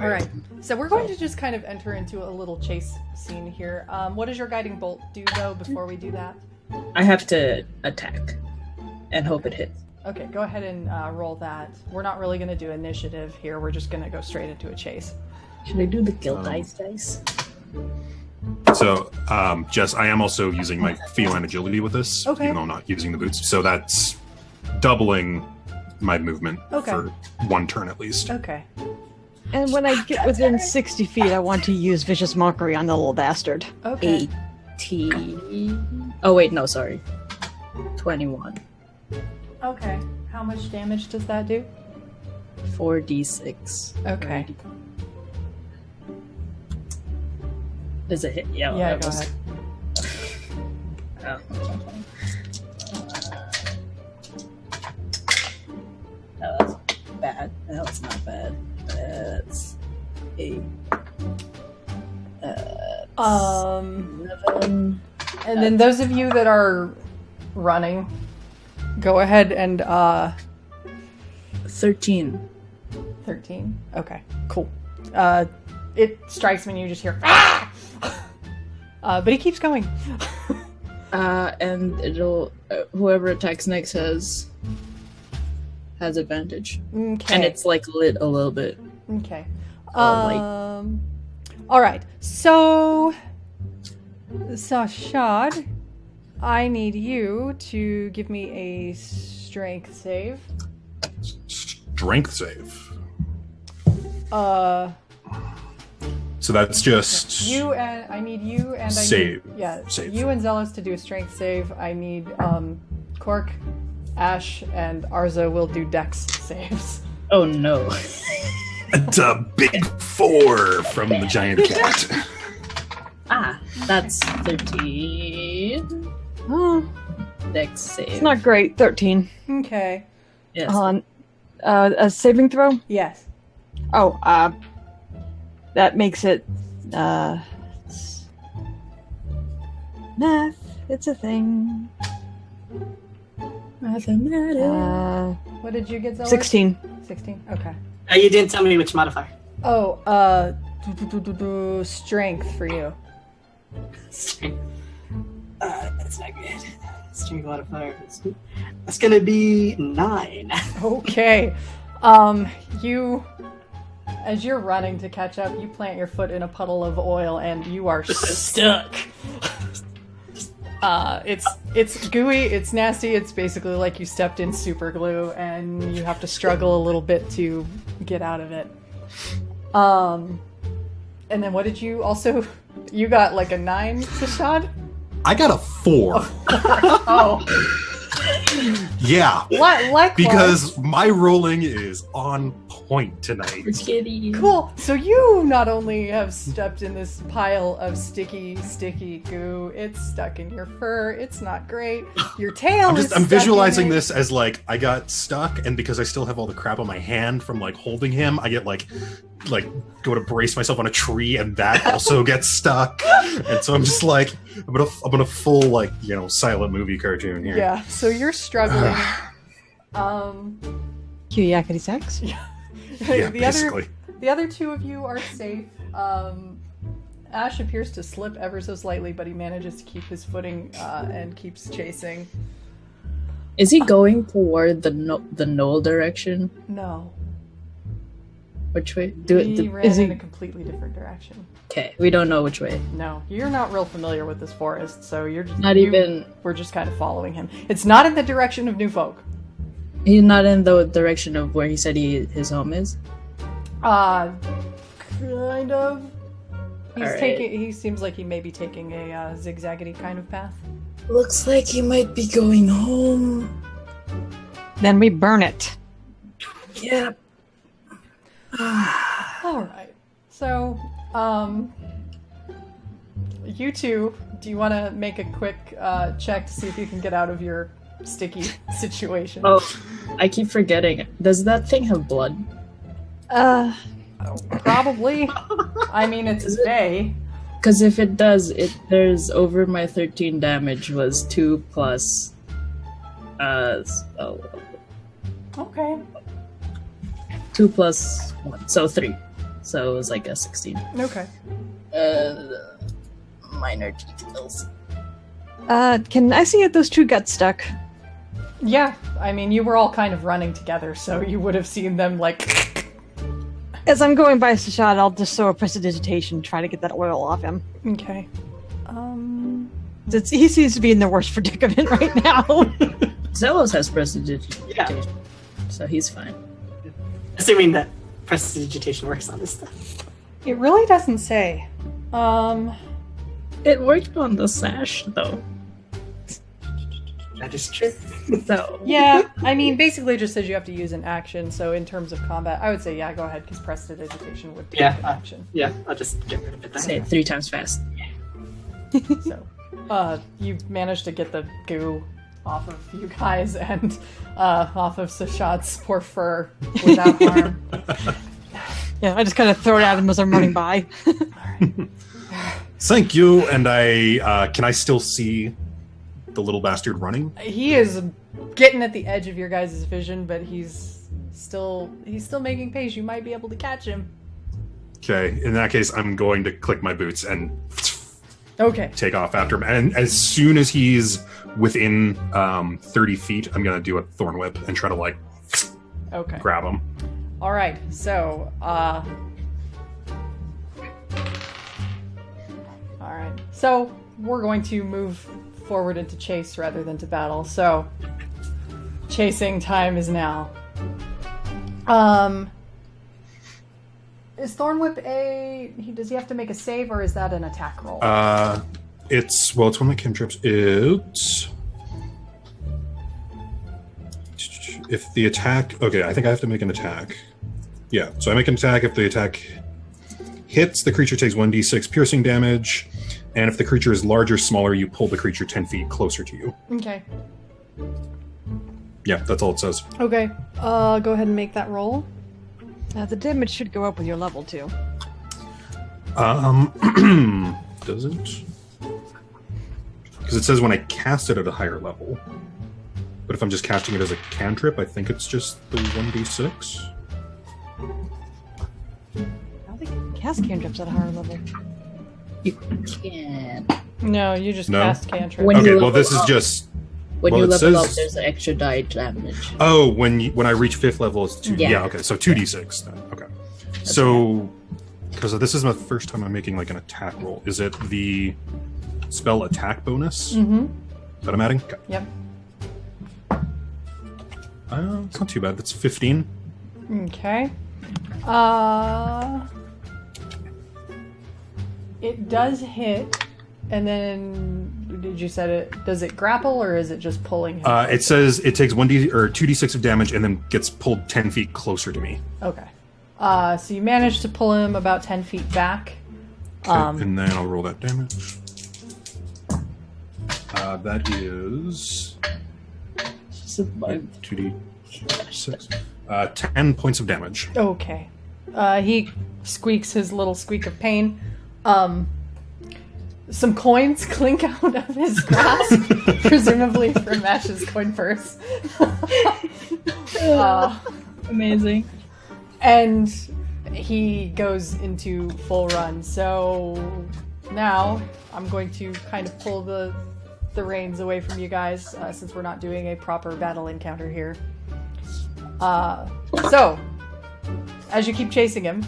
All right. So we're going to just kind of enter into a little chase scene here. What does your guiding bolt do, though, before we do that? I have to attack and hope it hits. Okay, go ahead and roll that. We're not really going to do initiative here. We're just going to go straight into a chase. Should I do the guild dice? So, Jess, I am also using my feline agility with this, Okay. even though I'm not using the boots. So that's doubling my movement for 1 turn at least. Okay. And when I get within 60 feet, I want to use Vicious Mockery on the little bastard. Okay. 18. Oh, wait, no, sorry. 21. Okay. How much damage does that do? 4d6. Okay. Does it hit? Yeah, Yeah, that go was- ahead. Oh. No, that's bad. No, it's not bad. That's 8. 11. And then those of you that are running, go ahead and 13. 13. Okay, cool. It strikes me and you just hear ah! But he keeps going. And it'll whoever attacks next has advantage. Okay. And it's like lit a little bit. Okay. Light. All right. So, Sah'Shad, I need you to give me a strength save. Strength save. So that's just I need you and save. Save. You and Xellos to do a strength save. I need Corke, Ash, and Arza will do dex saves. Oh no. It's a big 4 from the giant cat. That's 13. Oh, Dex save. it's not great. 13. Okay. Yes. On a saving throw? Yes. Oh, that makes it math. It's a thing. Mathematics. What did you get, Xellos? 16. 16. Okay. You didn't tell me which modifier. Oh, strength for you. Strength. That's not good. Strength modifier. That's gonna be 9. Okay. You, as you're running to catch up, you plant your foot in a puddle of oil and you are stuck. It's gooey, it's nasty, it's basically like you stepped in super glue and you have to struggle a little bit to get out of it. And then what did you also, you got like a 9, Sah'Shad? I got a 4. Oh. Yeah. Likewise. Because my rolling is on point tonight. Kitty. Cool. So you not only have stepped in this pile of sticky goo, it's stuck in your fur. It's not great. Your tail I'm is I'm stuck visualizing in it. this as like I got stuck, and because I still have all the crap on my hand from like holding him, I get like go to brace myself on a tree, and that also gets stuck. And so I'm just like I'm gonna full like silent movie cartoon here. Yeah. So you're struggling. Cue yakety sax. Yeah, basically. The other two of you are safe. Ash appears to slip ever so slightly, but he manages to keep his footing and keeps chasing. Is he going toward the knoll direction? No. Which way? He ran in a completely different direction. Okay, we don't know which way. No, you're not real familiar with this forest, so you're just... We're just kind of following him. It's not in the direction of New Folk. He's not in the direction of where he said his home is? Kind of. He seems like he may be taking a zigzaggedy kind of path. Looks like he might be going home. Then we burn it. Yep. Alright. So, you two, do you want to make a quick check to see if you can get out of your sticky situation? Oh, I keep forgetting. Does that thing have blood? Probably. I mean, it's day. Because if it does, there's over my 13 damage was 2 plus... Okay. 2 plus 1, so 3. So it was like a 16. Okay. Minor details. Can I see if those two got stuck? Yeah, I mean, you were all kind of running together, so you would have seen them, like... As I'm going by Sah'Shad, I'll just throw a prestidigitation, try to get that oil off him. Okay. He seems to be in the worst predicament right now. Xellos has prestidigitation, Yeah. so he's fine. Assuming that prestidigitation works on this stuff. It really doesn't say. It worked on the sash, though. That is true. So Yeah, I mean, basically it just says you have to use an action, so in terms of combat, I would say, yeah, go ahead, because prestidigitation would be an action. Yeah, I'll just get rid of it then. say it 3 times fast. So, you managed to get the goo off of you guys and off of Sah'Shad's poor fur without harm. Yeah, I just kind of throw it at him as I'm running by. Thank you. And can I still see the little bastard running? He is getting at the edge of your guys' vision, but he's still making pace. You might be able to catch him. Okay, in that case, I'm going to click my boots and take off after him. And as soon as he's within 30 feet, I'm going to do a thorn whip and try to, grab him. All right, so, all right. So, we're going to move forward into chase rather than to battle. So, chasing time is now. Is Thorn Whip does he have to make a save, or is that an attack roll? It's one of my cantrips. It's if the attack. Okay, I think I have to make an attack. Yeah, so I make an attack. If the attack hits, the creature takes 1d6 piercing damage, and if the creature is larger, smaller, you pull the creature 10 feet closer to you. Okay. Yeah, that's all it says. Okay. Go ahead and make that roll. The damage should go up with your level too. Does it? Because it says when I cast it at a higher level. But if I'm just casting it as a cantrip, I think it's just the 1d6. I don't think you can cast cantrips at a higher level. You can. No, you just cast cantrip. Okay, well this is just... When you level up, there's an extra die damage. Oh, when I reach 5th level, it's 2. Yeah. Yeah, okay, so 2d6 then. Okay. So, because this is my first time I'm making an attack roll, is it the spell attack bonus that I'm adding? Okay. Yep. It's not too bad. That's 15. Okay. It does hit, and then did you set it? Does it grapple, or is it just pulling him? It says it takes 2d6 of damage and then gets pulled 10 feet closer to me. Okay. So you managed to pull him about 10 feet back. Okay, and then I'll roll that damage. That is 2d6. 10 points of damage. Okay. He squeaks his little squeak of pain. Some coins clink out of his grasp, presumably from Ash's coin purse. Amazing. And he goes into full run. So now I'm going to kind of pull the reins away from you guys since we're not doing a proper battle encounter here. So as you keep chasing him,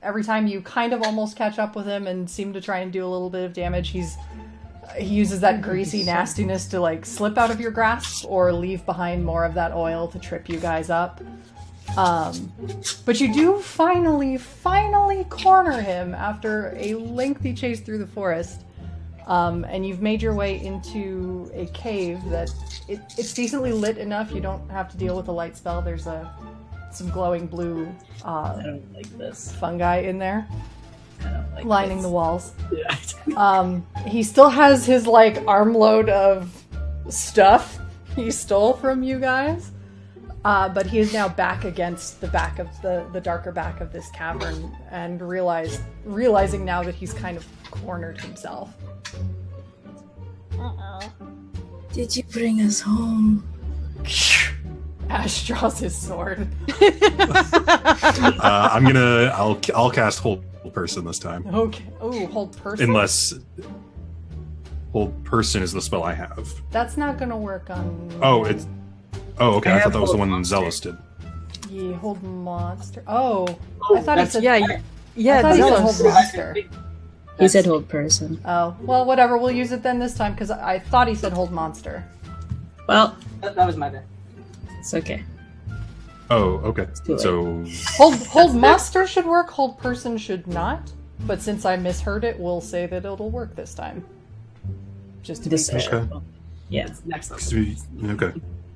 every time you kind of almost catch up with him and seem to try and do a little bit of damage, he uses that greasy nastiness to like slip out of your grasp or leave behind more of that oil to trip you guys up. But you do finally corner him after a lengthy chase through the forest. And you've made your way into a cave that it's decently lit enough. You don't have to deal with a light spell. There's some glowing blue I don't like this. fungi in there. I don't like lining this. the walls. Yeah. He still has his like armload of stuff he stole from you guys, but he is now back against the back of the darker back of this cavern, and realizing now that he's kind of cornered himself. Did you bring us home? Ash draws his sword. I'll cast hold person this time. Okay. Oh, hold person. Unless hold person is the spell I have. That's not gonna work on. Oh, it's. Oh, okay. I thought that was the one monster. Xellos did. Yeah, hold monster. Oh, Oh, I thought he that's- said. Yeah, I yeah, thought he said Xellos. hold monster. He said hold person. Oh, well, whatever. We'll use it then this time because I thought he said hold monster. Well, That was my bad. it's okay. Oh, okay. too late. So Hold monster should work. Hold person should not. But since I misheard it, we'll say that it'll work this time. Just to be This fair. Okay. Yeah. Next level. okay,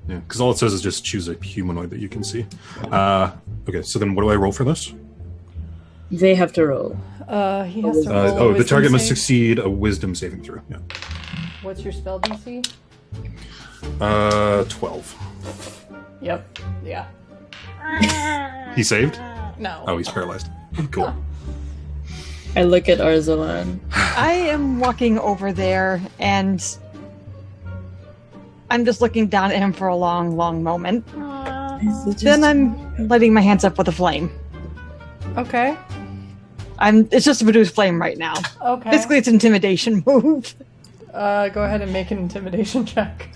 yeah, because all it says is just choose a humanoid that you can see. Okay, so then what do I roll for this? They have to roll. He has to roll a Oh, the wisdom target must save. succeed a wisdom saving throw. Yeah. What's your spell DC? 12. Yep. Yeah. He saved? No. Oh, he's paralyzed. Cool. I look at Arzalan. I am walking over there and I'm just looking down at him for a long, long moment. Is it just- Then I'm lighting my hands up with a flame. Okay. It's just a reduced flame right now. Okay. Basically, it's an intimidation move. Go ahead and make an intimidation check.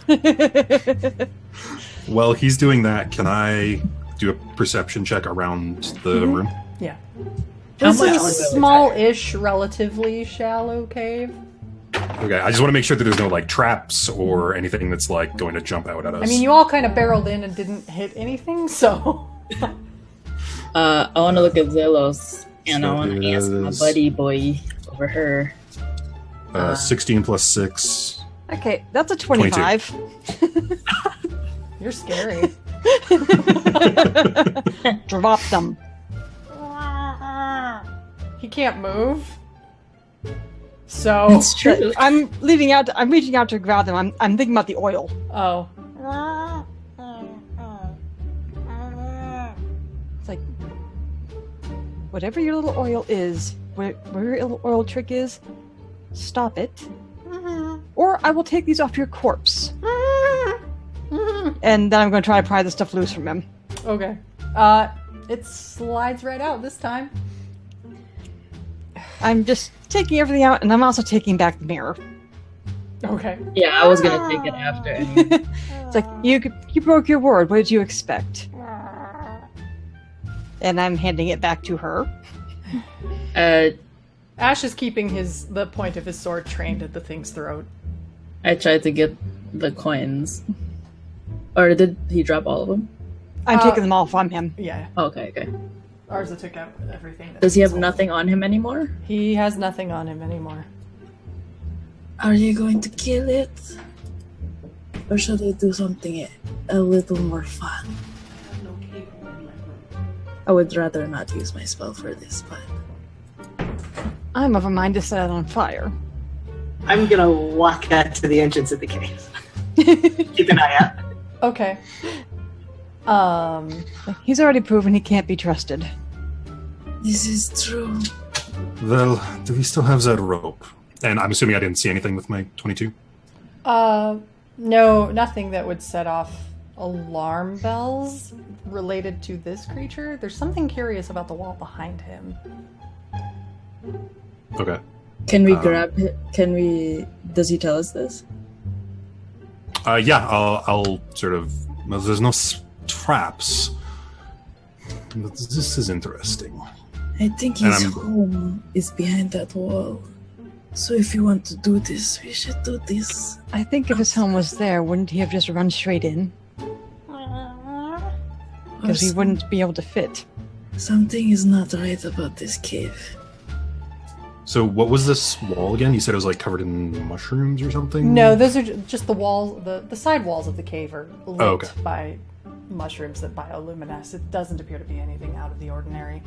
While he's doing that, can I do a perception check around the room? Yeah. How This much is a was it? small-ish, relatively shallow cave. Okay, I just want to make sure that there's no like traps or anything that's like going to jump out at us. I mean, you all kind of barreled in and didn't hit anything, so... I want to look at Xellos, and So I want to ask my is- buddy boy over her. 16 plus 6. Okay, that's a 25. You're scary. Drop them. He can't move. So... It's true. I'm reaching out to grab them. I'm thinking about the oil. Oh. It's like, whatever your little oil is, where your little oil trick is, stop it. Or I will take these off your corpse. And then I'm going to try to pry the stuff loose from him. Okay. It slides right out this time. I'm just taking everything out, and I'm also taking back the mirror. Okay. Yeah, I was gonna take it after. Anyway. It's like, you broke your word. What did you expect? And I'm handing it back to her. Ash is keeping the point of his sword trained at the thing's throat. I tried to get the coins. Or did he drop all of them? I'm taking them all from him. Yeah. Okay, okay. Arza took out everything. that Does he have sold. nothing on him anymore? He has nothing on him anymore. Are you going to kill it? Or should I do something a little more fun? I would rather not use my spell for this, but... I'm of a mind to set it on fire. I'm gonna walk out to the entrance of the cave. Keep an eye out. Okay. He's already proven he can't be trusted. This is true. Well, do we still have that rope? And I'm assuming I didn't see anything with my 22. No, nothing that would set off alarm bells related to this creature. There's something curious about the wall behind him. Okay. Can we grab it? Does he tell us this? Yeah, I'll sort of. Well, there's no traps. But this is interesting. I think his home is behind that wall. So if you want to do this, we should do this. I think if his home was there, wouldn't he have just run straight in? Because he wouldn't be able to fit. Something is not right about this cave. So what was this wall again? You said it was like covered in mushrooms or something? No, those are just the walls. The side walls of the cave are lit okay. by mushrooms that bioluminesce. It doesn't appear to be anything out of the ordinary.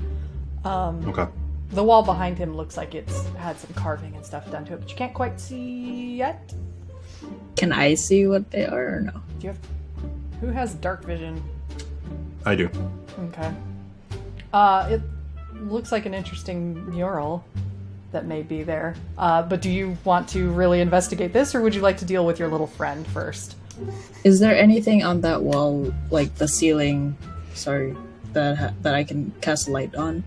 Okay. The wall behind him looks like it's had some carving and stuff done to it, but you can't quite see yet. Can I see what they are or no? Do you have? Who has dark vision? I do. Okay. It looks like an interesting mural that may be there. But do you want to really investigate this, or would you like to deal with your little friend first? Is there anything on that wall, like the ceiling, that I can cast light on?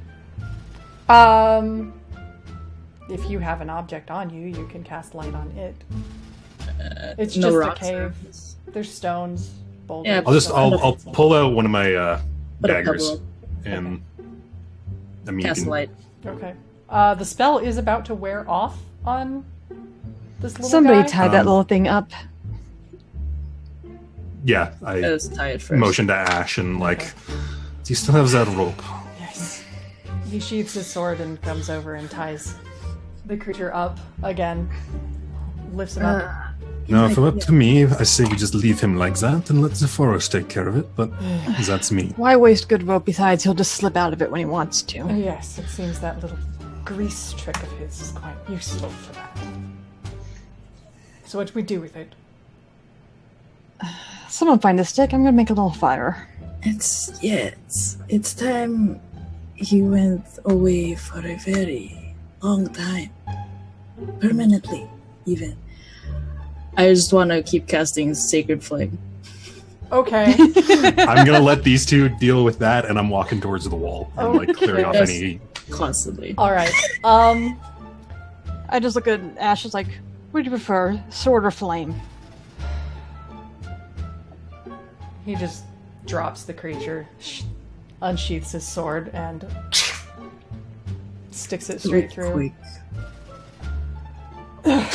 If you have an object on you, you can cast light on it. It's no just a rocks cave. surface. There's stones, boulders. Yeah, I'll pull out one of my Put a daggers pebble. and I mean, Cast light. Okay. The spell is about to wear off on this little Somebody guy. tie that little thing up. Yeah, I Let's tie it first. motion to Ash and like, he still has that rope. Yes. He sheathes his sword and comes over and ties the creature up again. Lifts him up. No, if it were up to me, I say we just leave him like that and let the forest take care of it, but that's me. Why waste good rope? Besides, he'll just slip out of it when he wants to. Yes, it seems that little grease trick of his is quite useful for that. So what do we do with it? Someone find a stick. I'm gonna make a little fire. It's time he went away for a very long time. Permanently, even. I just want to keep casting Sacred Flame. Okay. I'm gonna let these two deal with that, and I'm walking towards the wall and like clearing off Yes. any. Constantly. All right. I just look at Ash. It's like, what do you prefer, sword or flame? He just drops the creature, unsheaths his sword, and sticks it straight through. Quick.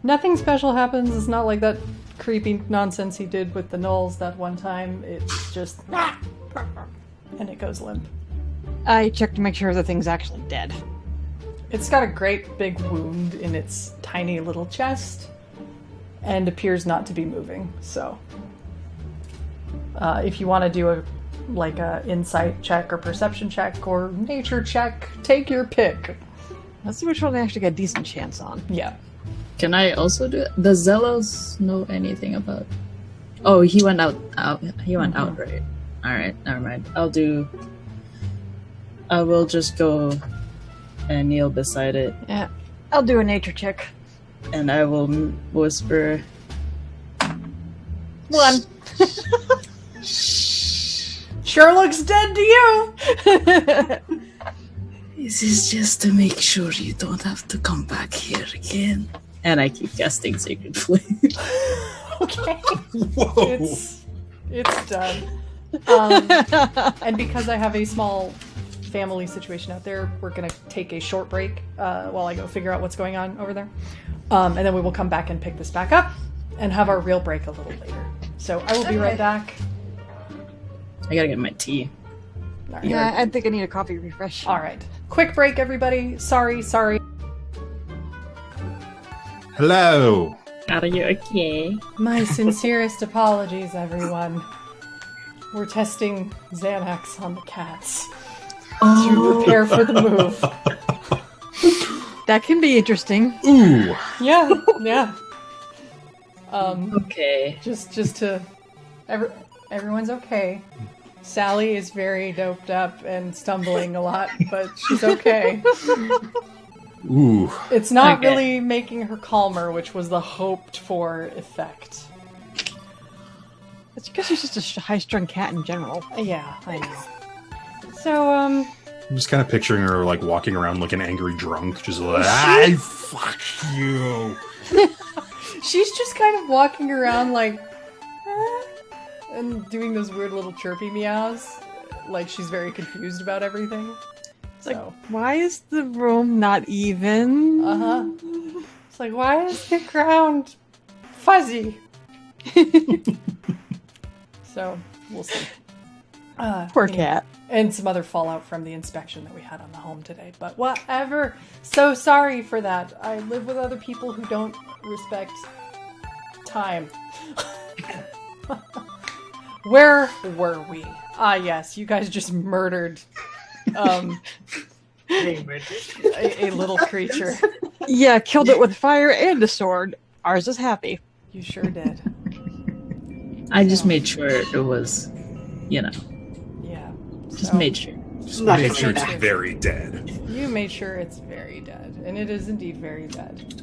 Nothing special happens. It's not like that creepy nonsense he did with the gnolls that one time. It's just... and it goes limp. I check to make sure the thing's actually dead. It's got a great big wound in its tiny little chest and appears not to be moving, so... if you want to do a insight check or perception check or nature check, take your pick. Let's see which one I actually got a decent chance on. Yeah. Can I also do it? Does Xellos know anything about... Oh, he went out. He went out, right? Alright, never mind. I will just go and kneel beside it, Yeah, I'll do a nature check. and I will whisper... 1. Sure looks dead to you! This is just to make sure you don't have to come back here again. And I keep casting Sacred Flame. Okay. Whoa! It's done. And because I have a small family situation out there, we're going to take a short break while I go figure out what's going on over there. And then we will come back and pick this back up and have our real break a little later. So I will be right back. I gotta get my tea. All right. Yeah, I think I need a coffee refresh. All right. Quick break, everybody. Sorry. Hello. Are you okay? My sincerest apologies, everyone. We're testing Xanax on the cats to prepare for the move. That can be interesting. Ooh. Yeah. Okay. Just to... everyone's okay. Sally is very doped up and stumbling a lot, but she's okay. Ooh. It's not Okay. really making her calmer, which was the hoped for effect. It's because he's just a high-strung cat in general. Yeah, I know. So, I'm just kind of picturing her like walking around like an angry drunk, just like, fuck you. she's just kind of walking around like, and doing those weird little chirpy meows, like she's very confused about everything. So, Like, why is the room not even? it's like, why is the ground fuzzy? So, we'll see. Poor anyway. cat. And some other fallout from the inspection that we had on the home today. But whatever. So sorry for that. I live with other people who don't respect time. Where were we? Ah, yes. You guys just murdered a little creature. Yeah, killed it with fire and a sword. Ours is happy. You sure did. I just made sure it was, Yeah. just made sure. Just Not make sure gonna it's be very dead. You made sure it's very dead. And it is indeed very dead.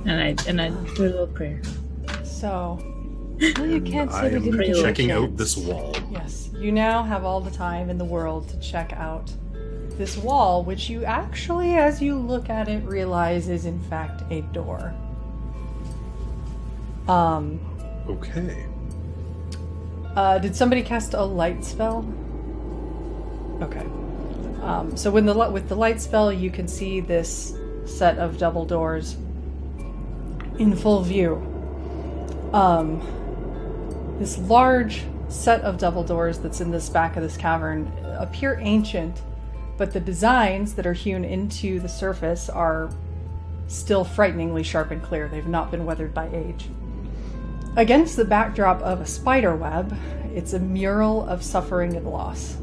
And I do a little prayer. So, Well, you can't I say we am didn't pretty do checking it. out this wall. yes, you now have all the time in the world to check out this wall, which you actually, as you look at it, realize is in fact a door. Okay. Did somebody cast a light spell? Okay. So with the light spell, you can see this set of double doors in full view. This large set of double doors that's in this back of this cavern appear ancient, but the designs that are hewn into the surface are still frighteningly sharp and clear. They've not been weathered by age. Against the backdrop of a spider web, it's a mural of suffering and loss.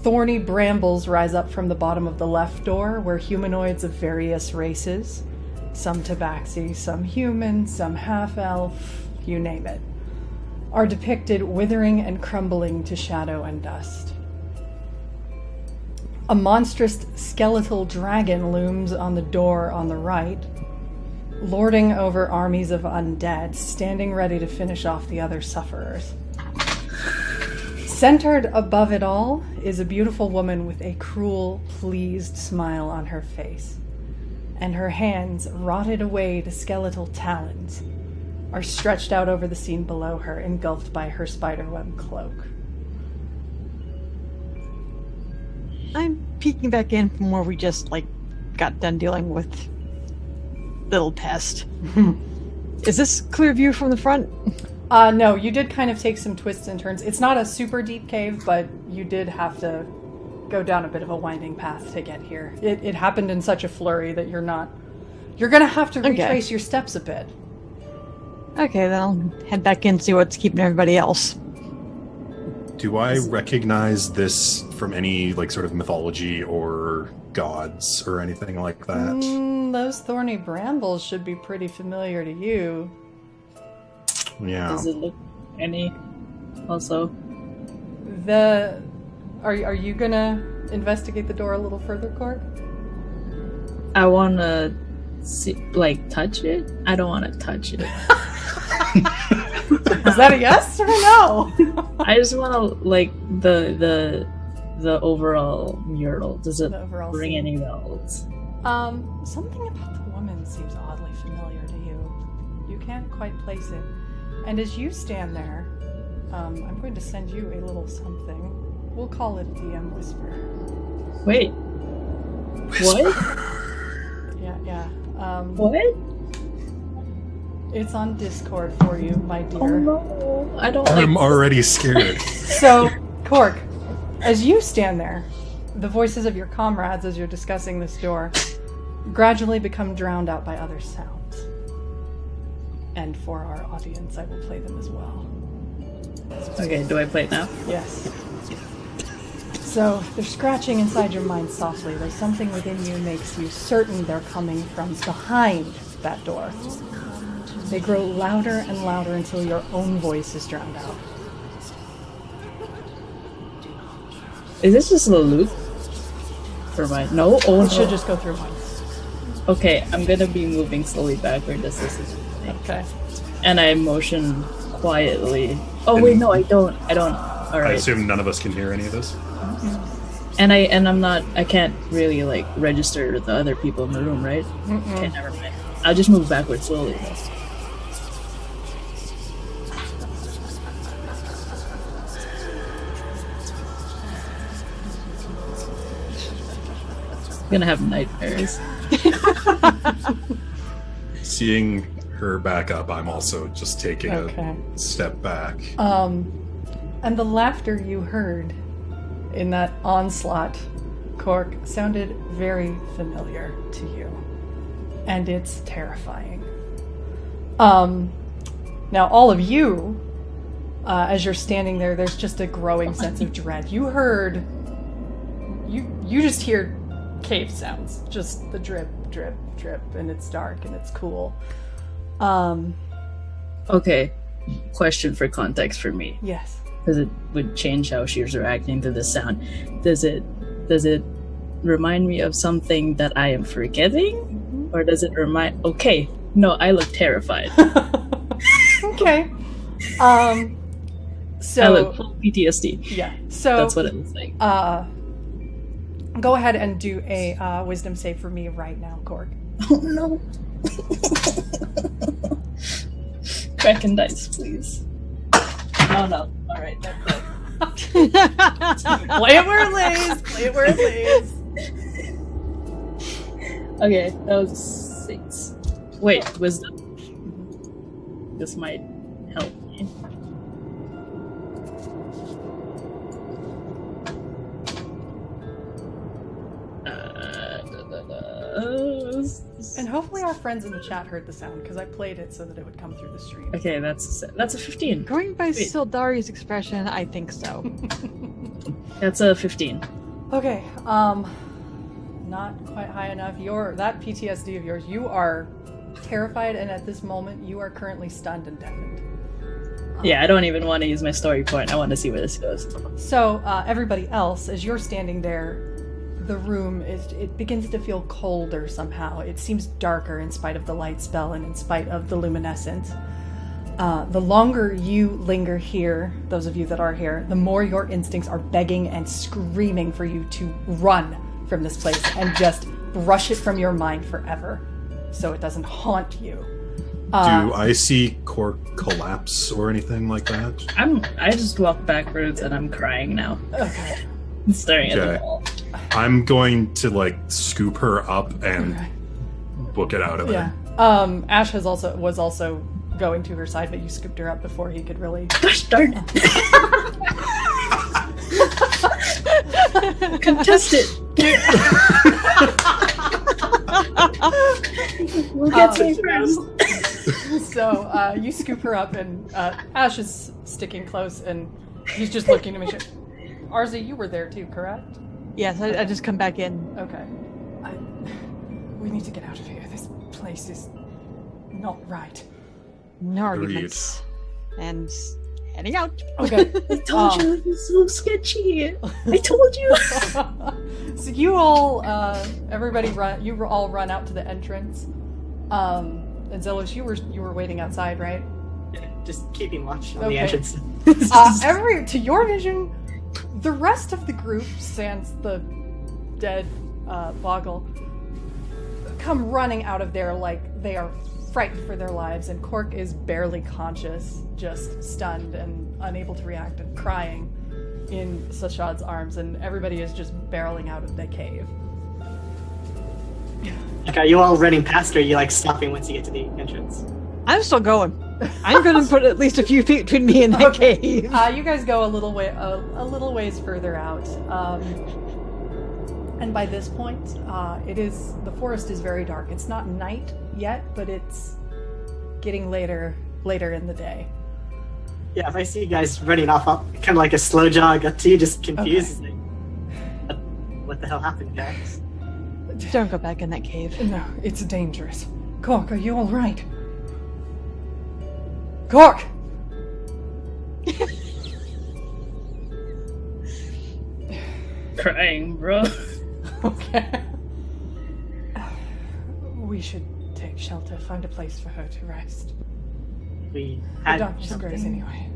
Thorny brambles rise up from the bottom of the left door, where humanoids of various races, some tabaxi, some human, some half-elf, you name it, are depicted withering and crumbling to shadow and dust. A monstrous skeletal dragon looms on the door on the right, lording over armies of undead, standing ready to finish off the other sufferers. Centered above it all is a beautiful woman with a cruel, pleased smile on her face, and her hands, rotted away to skeletal talons, are stretched out over the scene below her, engulfed by her spiderweb cloak. I'm peeking back in from where we just, got done dealing with little pest. Is this clear view from the front? No, you did kind of take some twists and turns. It's not a super deep cave, but you did have to go down a bit of a winding path to get here. It happened in such a flurry that you're gonna have to retrace your steps a bit. Okay, then I'll head back in and see what's keeping everybody else. Do I recognize this from any sort of mythology or gods or anything like that? Those thorny brambles should be pretty familiar to you. Yeah. Does it look any? Also, Are you gonna investigate the door a little further, Corke? I want to see, touch it. I don't want to touch it. Is that a yes or a no? I just want to the overall mural. Does it The overall ring scene. any bells? Something about the woman seems oddly familiar to you. You can't quite place it. And as you stand there, I'm going to send you a little something. We'll call it DM Whisper. Wait. What? Yeah. What? It's on Discord for you, my dear. Oh no! I don't. I'm already scared. So, Corke, as you stand there, the voices of your comrades as you're discussing this door gradually become drowned out by other sounds. And for our audience, I will play them as well. Okay, do I play it now? Yes. So, they're scratching inside your mind softly, though something within you makes you certain they're coming from behind that door. They grow louder and louder until your own voice is drowned out. Is this just a loop? For my no? Oh It no! should just go through once. Okay, I'm gonna be moving slowly backward as this is happening. Okay. And I motion quietly. Oh wait, no, I don't. All I right. assume none of us can hear any of this. And I can't really like register the other people in the room, right? Okay, never mind. I'll just move backwards slowly. I'm gonna have nightmares. Seeing her back up, I'm also just taking Okay. a step back. And the laughter you heard in that onslaught, Cork, sounded very familiar to you. And it's terrifying. Now, all of you, as you're standing there, there's just a growing sense of dread. You heard... You just hear cave sounds. Just the drip, drip, drip, and it's dark and it's cool. Okay, question for context for me. Yes. Because it would change how she's reacting to this sound. Does it remind me of something that I am forgetting? Or does it remind... Okay, no, I look terrified. Okay. So I look full PTSD. yeah. So That's what it looks like. go ahead and do a wisdom save for me right now, Cork. Oh no. Kraken dice, please. No. Alright, that's good. Play it where it lays. Play it where it lays. Okay, that was 6. Wait, wisdom. This might help me. And hopefully our friends in the chat heard the sound because I played it so that it would come through the stream. Okay, that's a 15. Going by Wait. Sildari's expression, I think so. That's a 15. Okay, not quite high enough. That PTSD of yours, you are terrified, and at this moment, you are currently stunned and deafened. Yeah, I don't even want to use my story point. I want to see where this goes. So, everybody else, as you're standing there, the room it begins to feel colder somehow. It seems darker in spite of the light spell and in spite of the luminescence. The longer you linger here, those of you that are here, the more your instincts are begging and screaming for you to run from this place and just brush it from your mind forever so it doesn't haunt you. Do I see Cork collapse or anything like that? I just walk backwards and I'm crying now. Okay. Staring at Okay. the wall. I'm going to scoop her up and Okay. book it out of Yeah. there. Ash was also going to her side, but you scooped her up before he could really. Gosh darn it. Contested. We'll get to me first. So you scoop her up, and Ash is sticking close, and he's just looking to make sure. Arza, you were there too, correct? Yes, I just come back in. Okay. We need to get out of here. This place is not right. No arguments. And heading out. Okay. I told you it was so sketchy. I told you. So you all, everybody run. You all run out to the entrance. And Xellos, you were waiting outside, right? Just keeping watch on Okay. the entrance. To your vision, the rest of the group, sans the dead Boggle, come running out of there like they are frightened for their lives, and Cork is barely conscious, just stunned and unable to react and crying in Sah'Shad's arms, and everybody is just barreling out of the cave. Are you all running past, or are you stopping once you get to the entrance? I'm still going. I'm going to put at least a few feet between me and the cave. You guys go a little ways further out, and by this point, the forest is very dark. It's not night yet, but it's getting later in the day. Yeah, if I see you guys running off, I'll kind of like a slow jog up to you, just confused. Okay. What the hell happened, guys? Don't go back in that cave. No, it's dangerous. Cork, are you all right? Cork! Crying, bro. Okay. We should take shelter, find a place for her to rest. We The had darkness something. grows anyway.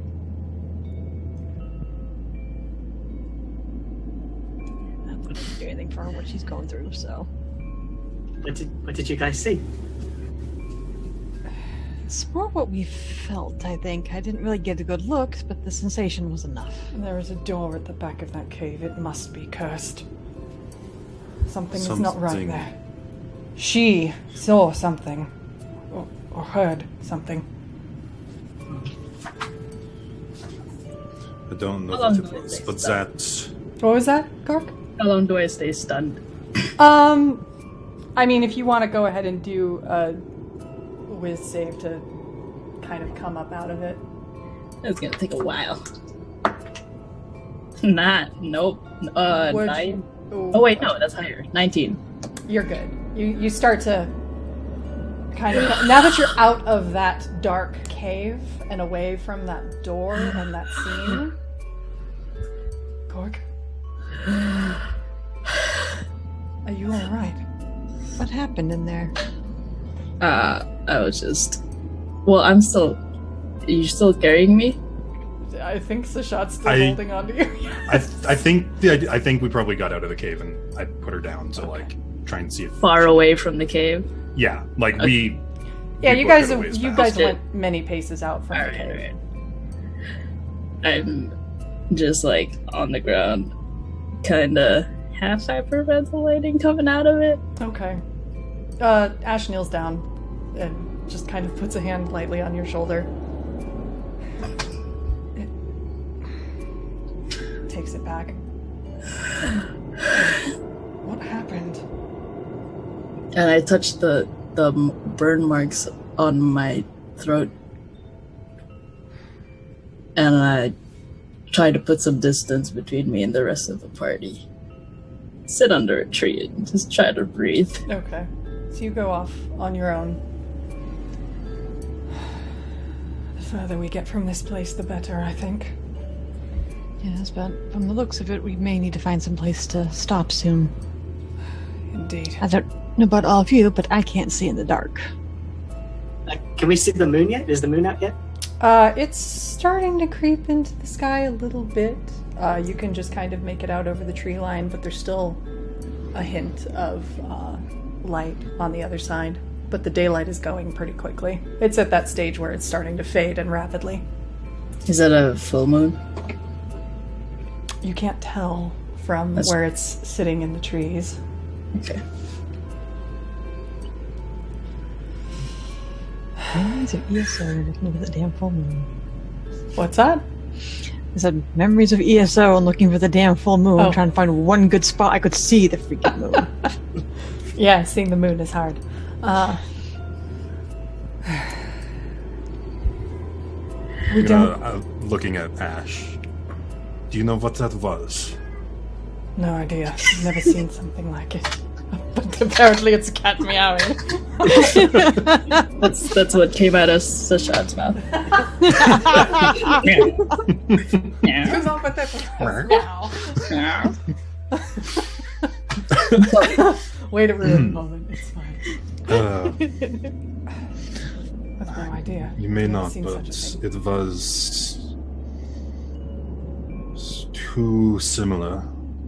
I wouldn't do anything for her what she's going through, so. What did you guys see? It's more what we felt, I think. I didn't really get a good look, but the sensation was enough. There is a door at the back of that cave. It must be cursed. Something is not right Something. there. She saw something. Or heard something. I don't know How long what it do I was, stay but stunned? that What was that, Cork? How long do I stay stunned? I mean, if you want to go ahead and do a whiz save to kind of come up out of it. It's gonna take a while. Nope. Would 9. you- Oh wait, no, that's higher. 19. You're good. You start to kind of now that you're out of that dark cave and away from that door and that scene. Cork, are you all right? What happened in there? I was just. Well, I'm still. Are you still carrying me? I think Sah'Shad's still I- holding on to you. I think we probably got out of the cave and I put her down to like try and see if Far away from the cave. yeah, like we. Yeah, we you booked guys it a ways you back. guys Okay. went many paces out from the cave. Alright. I'm just like on the ground, kinda half hyperventilating coming out of it. Okay. Ash kneels down and just kind of puts a hand lightly on your shoulder. It takes it back. What happened? And I touched the burn marks on my throat. And I tried to put some distance between me and the rest of the party. Sit under a tree and just try to breathe. Okay. So you go off on your own. The further we get from this place, the better, I think. Yes, but from the looks of it, we may need to find some place to stop soon. Indeed. I don't know about all of you, but I can't see in the dark. Can we see the moon yet? Is the moon out yet? It's starting to creep into the sky a little bit. You can just kind of make it out over the tree line, but there's still a hint of light on the other side. But the daylight is going pretty quickly. It's at that stage where it's starting to fade and rapidly. Is that a full moon? You can't tell from That's- where it's sitting in the trees. Okay. Memories of ESO looking for the damn full moon. What's that? I said memories of ESO and looking for the damn full moon, Oh. trying to find one good spot I could see the freaking moon. Yeah, seeing the moon is hard. We don't. Looking at Ash. Do you know what that was? No idea. I've never seen something like it. But apparently it's a cat meowing. That's what came out of Sah'Shad's mouth. Who's on with that? Meow. Wait a moment. It's fine. I've no idea. You may I've never not, seen but such a thing. it was too similar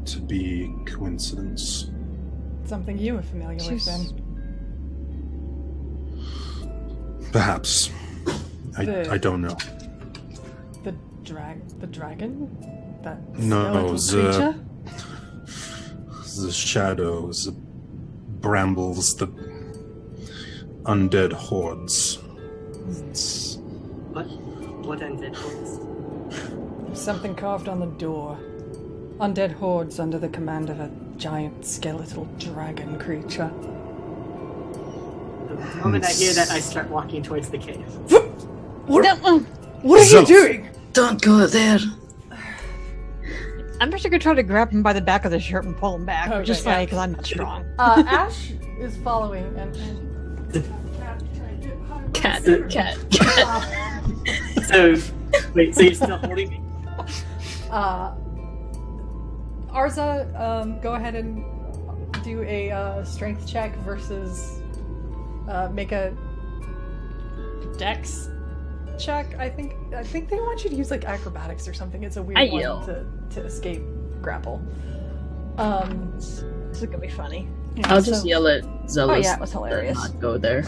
to be coincidence. Something you were familiar with Jeez. then. Perhaps. I don't know. The dragon? That No, skeletal creature? The shadows, the brambles, the undead hordes. It's What ended? Something carved on the door. Undead hordes under the command of a giant skeletal dragon creature. The moment I hear that, I start walking towards the cave. What are you Xellos. doing? Don't go there. I'm actually gonna try to grab him by the back of the shirt and pull him back, Okay, just yeah. like, because I'm not strong. Ash is following and Cat. So, wait, so you're still holding me? Arza, go ahead and do a strength check versus make a dex check. I think they want you to use like acrobatics or something. It's a weird I one yell. to escape grapple. This is gonna be funny. Yeah, I'll just so- yell at Xellos. Oh, yeah, it was hilarious. to not go there.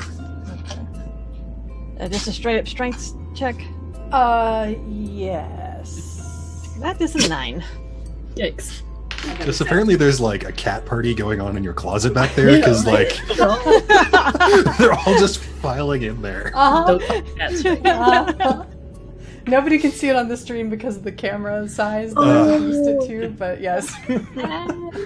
Just a straight up strength check. Yes. That is a 9. Yikes. Just apparently there's like a cat party going on in your closet back there because like they're all just filing in there. Uh-huh. Don't cats. Nobody can see it on the stream because of the camera size that I used it to, but yes.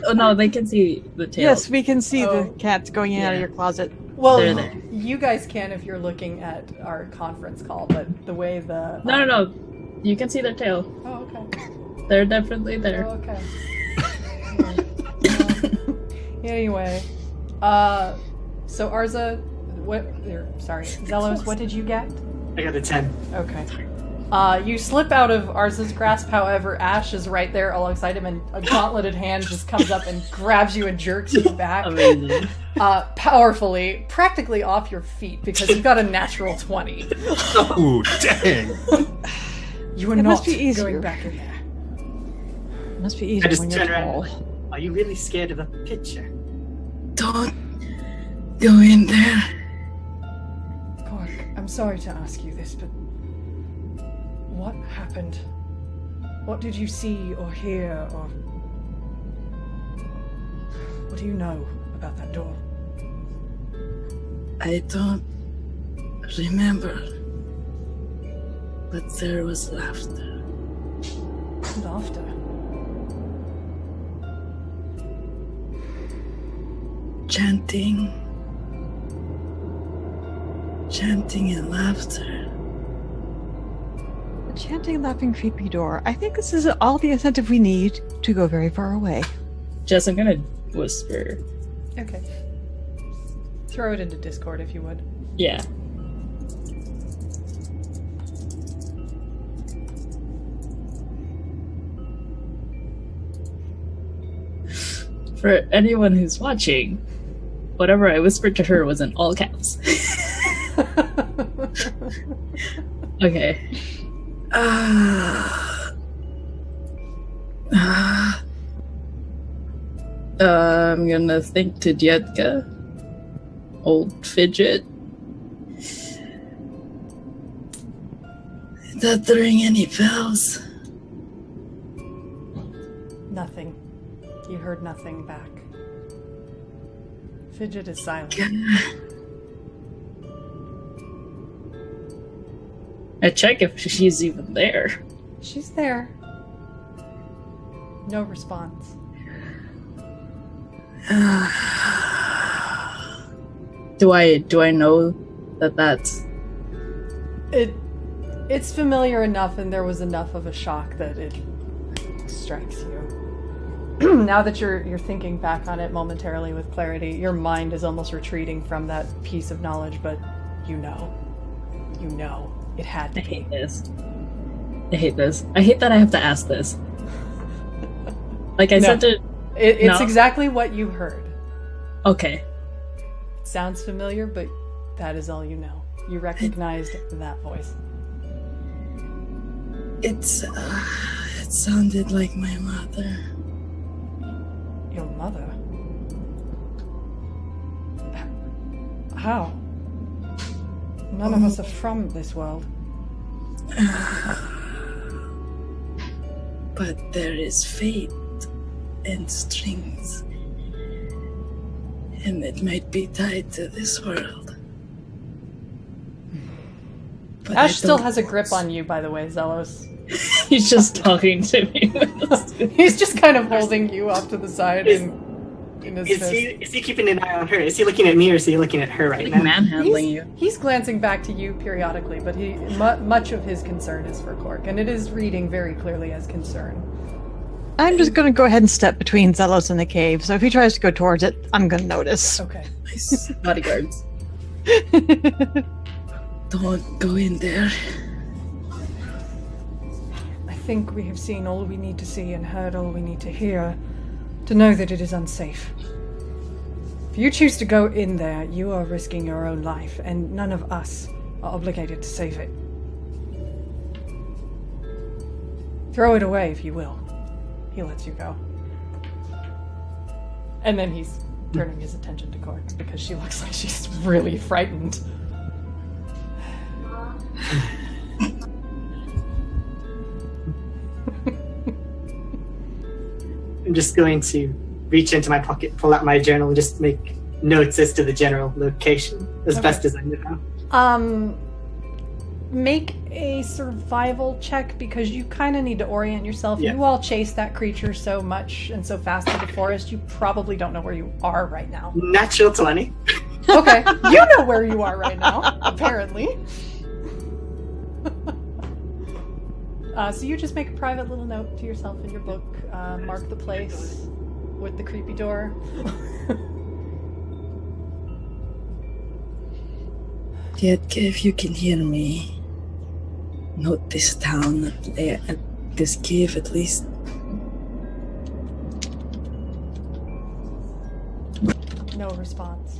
Oh no, they can see the tail. Yes, we can see Oh. the cats going in and out of your closet. Well, They're there. you guys can if you're looking at our conference call, but the way the... No. You can see their tail. Oh, okay. They're definitely there. Oh, okay. Anyway, so Arza, Xellos, what did you get? I got a 10. Okay. You slip out of Arza's grasp, however, Ash is right there alongside him, and a gauntleted hand just comes up and grabs you and jerks you back. Amazing. Powerfully, practically off your feet, because you got a natural 20. Ooh, dang! You are It not must be easier. going back in there. It must be I easier just when you're turn around. tall. Are you really scared of a picture? Don't go in there. Corke, I'm sorry to ask you this, but what happened? What did you see or hear, or what do you know about that door? I don't remember. But there was laughter. Laughter. Chanting and laughter. A chanting, laughing, creepy door. I think this is all the incentive we need to go very far away. Jess, I'm gonna whisper. Okay. Throw it into Discord if you would. Yeah. For anyone who's watching, whatever I whispered to her was in all caps. Okay. I'm gonna think to Dietka. Old fidget. Did that ring any bells? Nothing. You heard nothing back. Fidget is silent. I check if she's even there. She's there. No response. Do I know that that's It's familiar enough, and there was enough of a shock that it strikes you. Now that you're thinking back on it momentarily with clarity, your mind is almost retreating from that piece of knowledge, but you know it had I to be. hate this. I hate this. I hate that I have to ask this. Like I No. said to It's No. exactly what you heard. okay. It sounds familiar, but that is all you know. You recognized that voice. It sounded like my mother. Your mother? How? None of us are from this world. But there is fate and strings. And it might be tied to this world. But I Ash still don't- has a grip on you, by the way, Xellos. He's just talking to me. He's just kind of holding you off to the side in his fist. Is he keeping an eye on her? Is he looking at me or is he looking at her right like now? manhandling you. He's glancing back to you periodically, but much of his concern is for Corke, and it is reading very clearly as concern. I'm just going to go ahead and step between Xellos and the cave, so if he tries to go towards it, I'm going to notice. Okay. Nice bodyguards. Don't go in there. I think we have seen all we need to see and heard all we need to hear to know that it is unsafe. If you choose to go in there, you are risking your own life, and none of us are obligated to save it. Throw it away if you will. He lets you go. And then he's turning his attention to Corke because she looks like she's really frightened. I'm just going to reach into my pocket, pull out my journal, and just make notes as to the general location as best as I know. Make a survival check because you kind of need to orient yourself. Yeah. You all chase that creature so much and so fast through the forest, you probably don't know where you are right now. Natural 20. Okay, you know where you are right now, apparently. So you just make a private little note to yourself in your book, mark the place with the creepy door. Yet, if you can hear me, note this town at this cave at least. No response.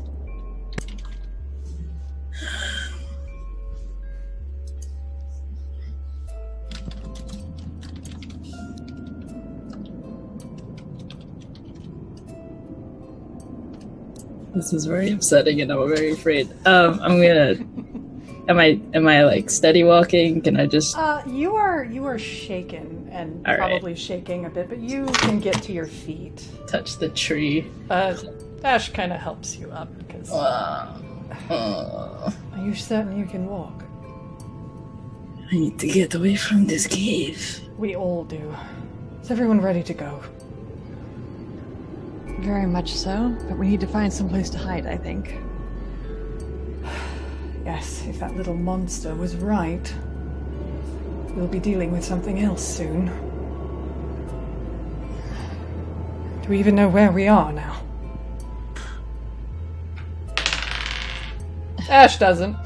This is very upsetting, and I'm very afraid. I'm gonna. Am I like steady walking? Can I just? You are shaken and All probably shaking a bit, but you can get to your feet. touch the tree? Ash kind of helps you up because. Are you certain you can walk? I need to get away from this cave. We all do. Is everyone ready to go? Very much so, but we need to find some place to hide, I think. Yes, if that little monster was right. We'll be dealing with something else soon. Do we even know where we are now? Ash doesn't.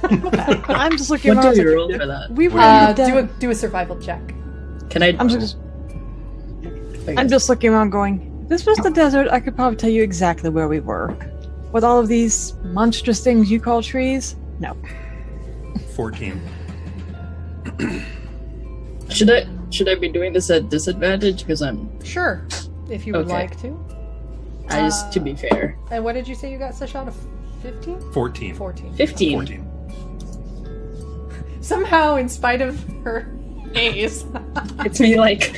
I'm just looking What around. do you like, roll for that? we were Do a survival check. Can I? I'm just looking around going, if this was the desert, I could probably tell you exactly where we were. With all of these monstrous things you call trees? No. 14. Should I be doing this at disadvantage because I'm? Sure, if you would Okay. like to. I just to be fair. And what did you say you got Sah'Shad of 15? 14. 14. 15. 14. Somehow, in spite of her haze, It's me like.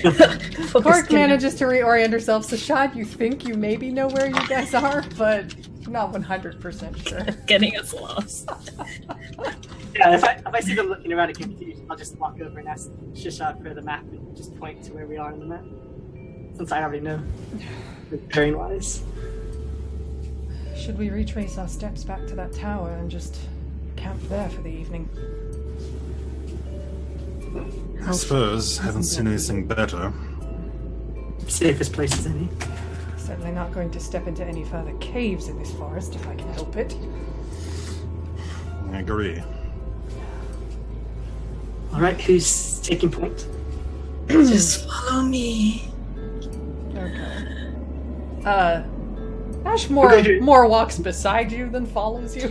Corke manages to reorient herself. Sah'Shad, you think you maybe know where you guys are, but not 100% sure. Getting us lost. Yeah, if I see them looking around at confused, I'll just walk over and ask Sah'Shad for the map and just point to where we are on the map. Since I already know. Terrain-wise. Should we retrace our steps back to that tower and just camp there for the evening? I suppose. Haven't seen anything better. Safest place as any. Certainly not going to step into any further caves in this forest if I can help it. I agree. Alright, who's taking point? Just follow me. Okay. Ash more walks beside you than follows you.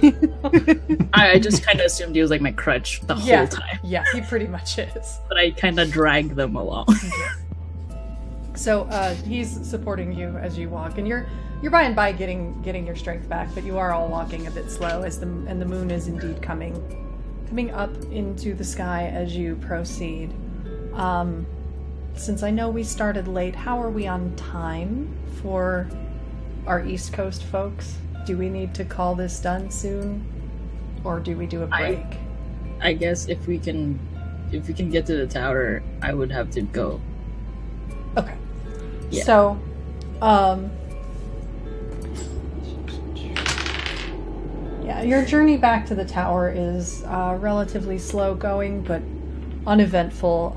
I just kind of assumed he was like my crutch the whole time, Yeah, he pretty much is. but I kind of drag them along. So he's supporting you as you walk, and you're by and by getting your strength back, but you are all walking a bit slow as the moon is indeed coming up into the sky as you proceed. Since I know we started late, how are we on time for our East Coast folks? Do we need to call this done soon, or do we do a break? I guess if we can get to the tower, I would have to go. Okay. Yeah. So, yeah, your journey back to the tower is relatively slow going, but uneventful.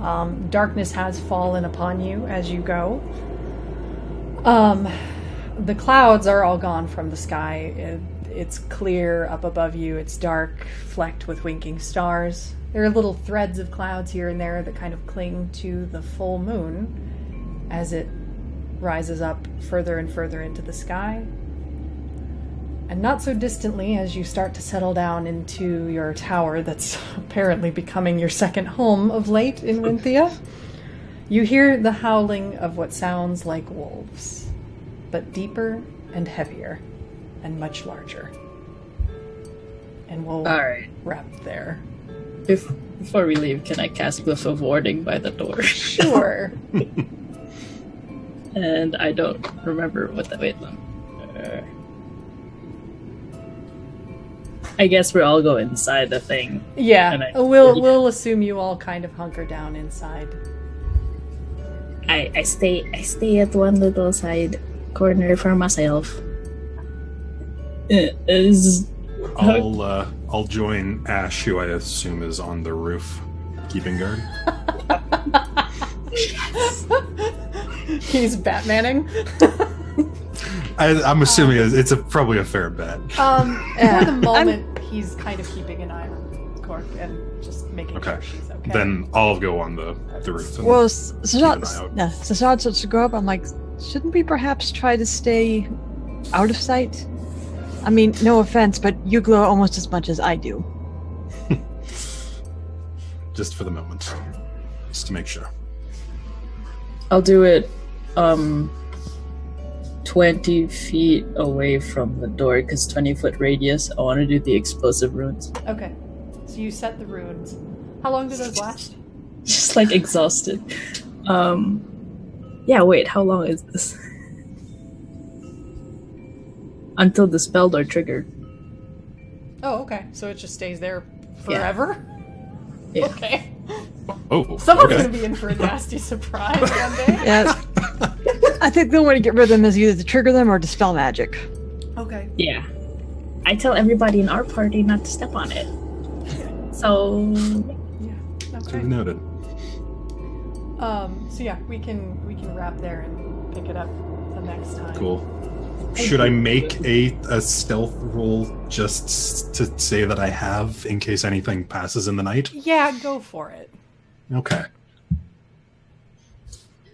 Darkness has fallen upon you as you go. The clouds are all gone from the sky. It's clear up above you. It's dark, flecked with winking stars. There are little threads of clouds here and there that kind of cling to the full moon as it rises up further and further into the sky. And not so distantly, as you start to settle down into your tower that's apparently becoming your second home of late in Winthia, You hear the howling of what sounds like wolves, but deeper and heavier and much larger. And we'll Alright. wrap there. Before we leave, can I cast Glyph of Warding by the door? Sure. And I don't remember what that... Wait, I guess we all go inside the thing. Yeah, we'll assume you all kind of hunker down inside. I stay at one little side corner for myself. I'll join Ash, who I assume is on the roof, keeping guard. He's Batmaning. I'm assuming it's probably a fair bet. For the moment, he's kind of keeping an eye on Corke and just making sure she's okay. Then I'll go on the roof. And Well, keep an eye out. Sah'Shad starts to go up. I'm like, shouldn't we perhaps try to stay out of sight? I mean, no offense, but you glow almost as much as I do. Just for the moment. Just to make sure. I'll do it 20 feet away from the door, because 20-foot radius. I want to do the explosive runes. Okay. So you set the runes. How long do those last? Just like exhausted. Yeah, wait, how long is this? Until the spell are triggered. Oh, okay. So it just stays there forever? Yeah. Okay. Oh, Someone's okay. gonna be in for a nasty surprise one day. Yeah. I think the only way to get rid of them is either to trigger them or dispel magic. Okay. Yeah. I tell everybody in our party not to step on it. So... Yeah. So Okay. noted. So yeah, we can wrap there and pick it up the next time. Cool. Should I make a stealth roll just to say that I have, in case anything passes in the night? Yeah, go for it. Okay.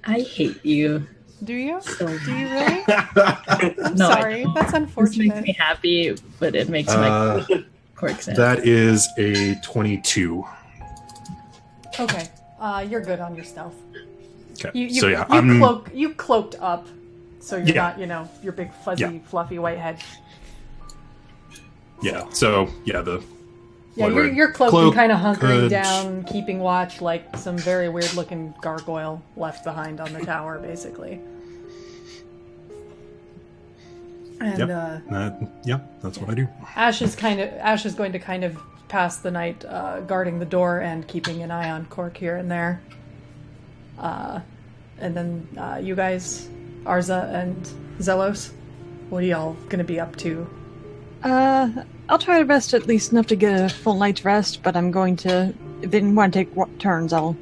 I hate you. Do you? So... Do you really? I'm No, I sorry. don't. That's This unfortunate. makes me happy, but it makes my Corke sad. That is a 22. Okay. You're good on your stealth. Okay. You So yeah, I'm you cloaked up, so you're Yeah. not, your big fuzzy, fluffy white head. yeah. So yeah, Yeah, whatever. you're cloaked Cloak, and kind of hunkering hood. down, keeping watch like some very weird looking gargoyle left behind on the tower, basically. And that's what I do. Ash is going to kind of pass the night guarding the door and keeping an eye on Corke here and there. And then you guys, Arza and Xellos, what are y'all gonna be up to? I'll try to rest at least enough to get a full night's rest, but I'm going to, if they want to take turns, I'll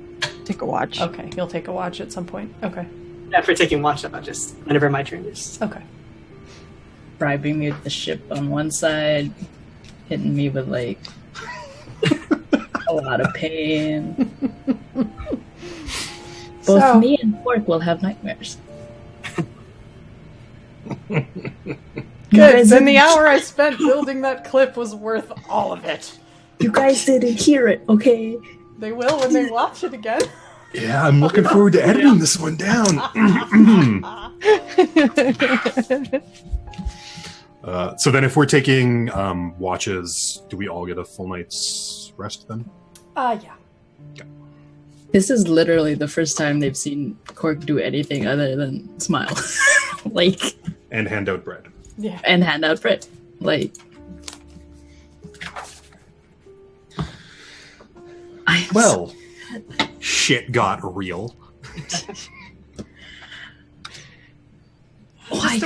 take a watch. Okay, you'll take a watch at some point. Okay. After taking watch, I'll just whenever my turn is. Okay. Bribing me with the ship on one side, hitting me with like a lot of pain. Both So- me and Corke will have nightmares. Good. Then the hour I spent building that clip was worth all of it. You guys didn't hear it, okay? They will when they watch it again. Yeah, I'm looking forward to editing this one down. So then, if we're taking watches, do we all get a full night's rest then? Yeah. This is literally the first time they've seen Corke do anything other than smile. Like, And hand out bread. Yeah. and hand out bread. Like, Well, shit got real. Just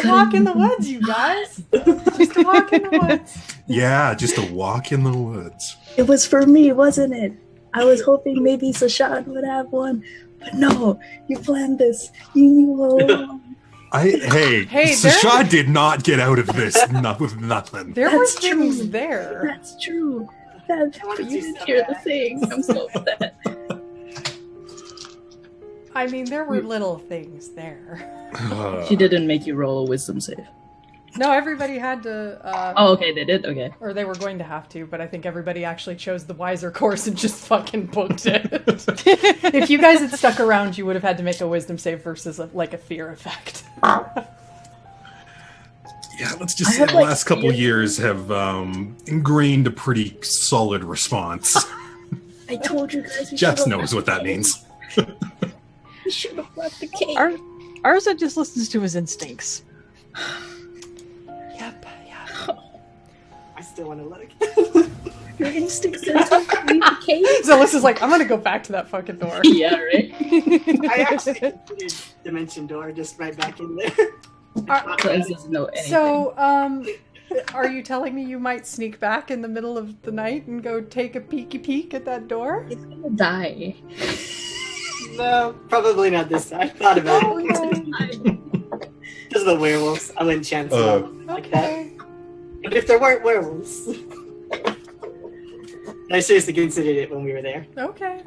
a walk in the woods, you guys. Just a walk in the woods. Yeah, just a walk in the woods. it was for me, wasn't it? I was hoping maybe Sah'Shad would have one, but no, you planned this. You knew all along. Hey, Hey, Sah'Shad did not get out of this with nothing. There were That's things true. there. That's true. You didn't hear the thing. I'm so upset. I mean, there were little things there. She didn't make you roll a wisdom save. No, everybody had to. Oh, okay, they did. Okay. Or they were going to have to, but I think everybody actually chose the wiser course and just fucking booked it. If you guys had stuck around, you would have had to make a wisdom save versus a fear effect. Yeah, let's just say the last couple years have ingrained a pretty solid response. I told you guys. Jess knows what that means. We should have left the cave. Arza just listens to his instincts. Yep. I still want to look. Your instinct says to leave the cave. Xellos is like, I'm gonna go back to that fucking door. Yeah, right. I actually considered Dimension Door just right back in there. Close doesn't know anything. So, are you telling me you might sneak back in the middle of the night and go take a peeky peek at that door? It's gonna die. No, probably not this time. I thought about it. Okay. Because of the werewolves, I wouldn't chance it like that. Okay. But if there weren't werewolves, I seriously considered it when we were there. Okay.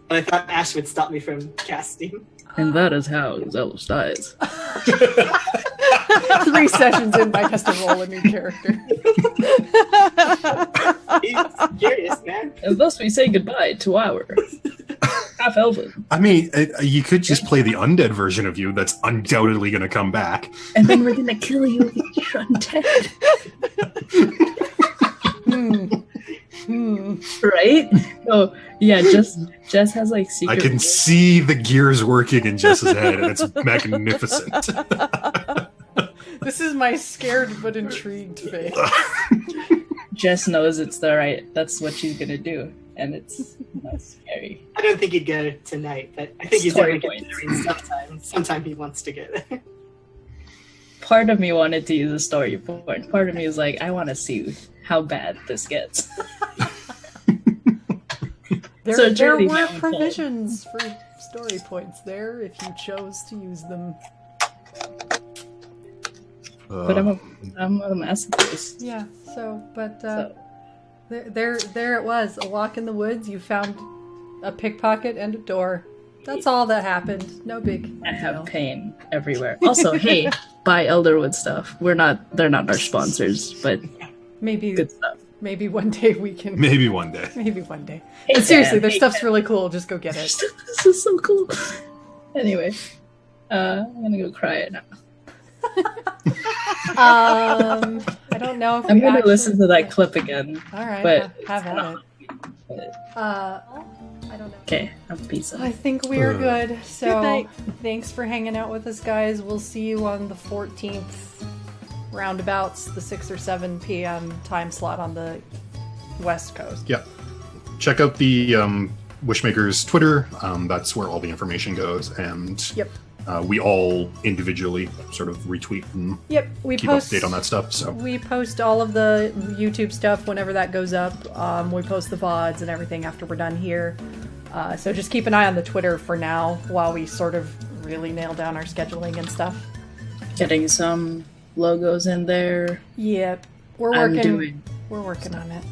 But I thought Ash would stop me from casting. And that is how Xellos dies. 3 sessions in, Mike has to roll a new character. He's curious, man. And thus we say goodbye to our half-elven. I mean, you could just play the undead version of you that's undoubtedly going to come back. And then we're gonna kill you with your undead. Right? Oh, yeah, Jess has like secret... I can see the gears working in Jess's head, and it's magnificent. This is my scared but intrigued face. Jess knows that's what she's gonna do. And it's not scary. I don't think he'd go tonight, but I think he's Story going to get there sometime. Sometime he wants to go there. Part of me wanted to use a story point. Part of me is like, I want to see how bad this gets. There were provisions for story points there if you chose to use them. But I'm a masochist. Yeah, There it was. A walk in the woods. You found a pickpocket and a door. That's all that happened. No big. I have pain everywhere. Also, hey, buy Elderwood stuff. They're not our sponsors, but maybe good stuff. Maybe one day we can. Maybe one day. Maybe one day. Hey, but seriously, Sam, their hey, stuff's Sam. really cool. Just go get it. This is so cool. Anyway, I'm gonna go cry it now. I don't know if I'm we gonna actually... listen to that clip again. All right, but have at it. I don't know. Okay, I'm peace out. I think we are good. So Good night. thanks for hanging out with us, guys. We'll see you on the 14th, roundabouts, the 6 or 7 p.m. time slot on the West Coast. Yeah. Check out the Wishmakers Twitter. That's where all the information goes. And Yep. we all individually sort of retweet and Yep. We keep post update on that stuff. So We post all of the YouTube stuff whenever that goes up. We post the VODs and everything after we're done here. So just keep an eye on the Twitter for now while we sort of really nail down our scheduling and stuff. Getting some logos in there. Yep. We're working on it.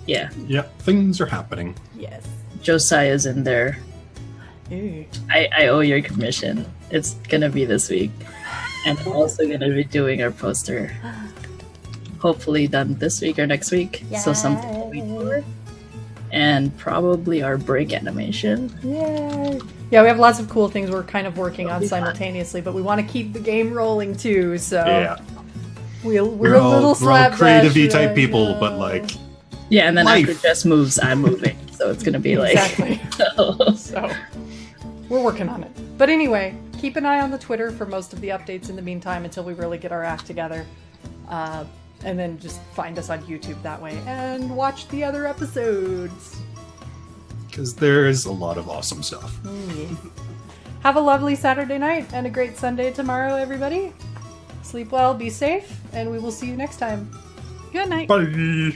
Yeah, yeah, things are happening. Yes. Josiah's in there. Ooh. I owe your commission. It's gonna be this week. And I'm also gonna be doing our poster. Hopefully done this week or next week. So something to wait for. And probably our break animation. Yay! Yeah, we have lots of cool things we're kind of working on simultaneously, but we want to keep the game rolling too, so Yeah. we're a We're all little creative-y slapdash type right people, now. but like Yeah, and then Life. after Jess moves, I'm moving. So it's gonna be like Exactly. So we're working on it. But anyway, keep an eye on the Twitter for most of the updates in the meantime until we really get our act together. And then just find us on YouTube that way and watch the other episodes. because there's a lot of awesome stuff. Have a lovely Saturday night and a great Sunday tomorrow, everybody. Sleep well, be safe, and we will see you next time. Good night. Bye.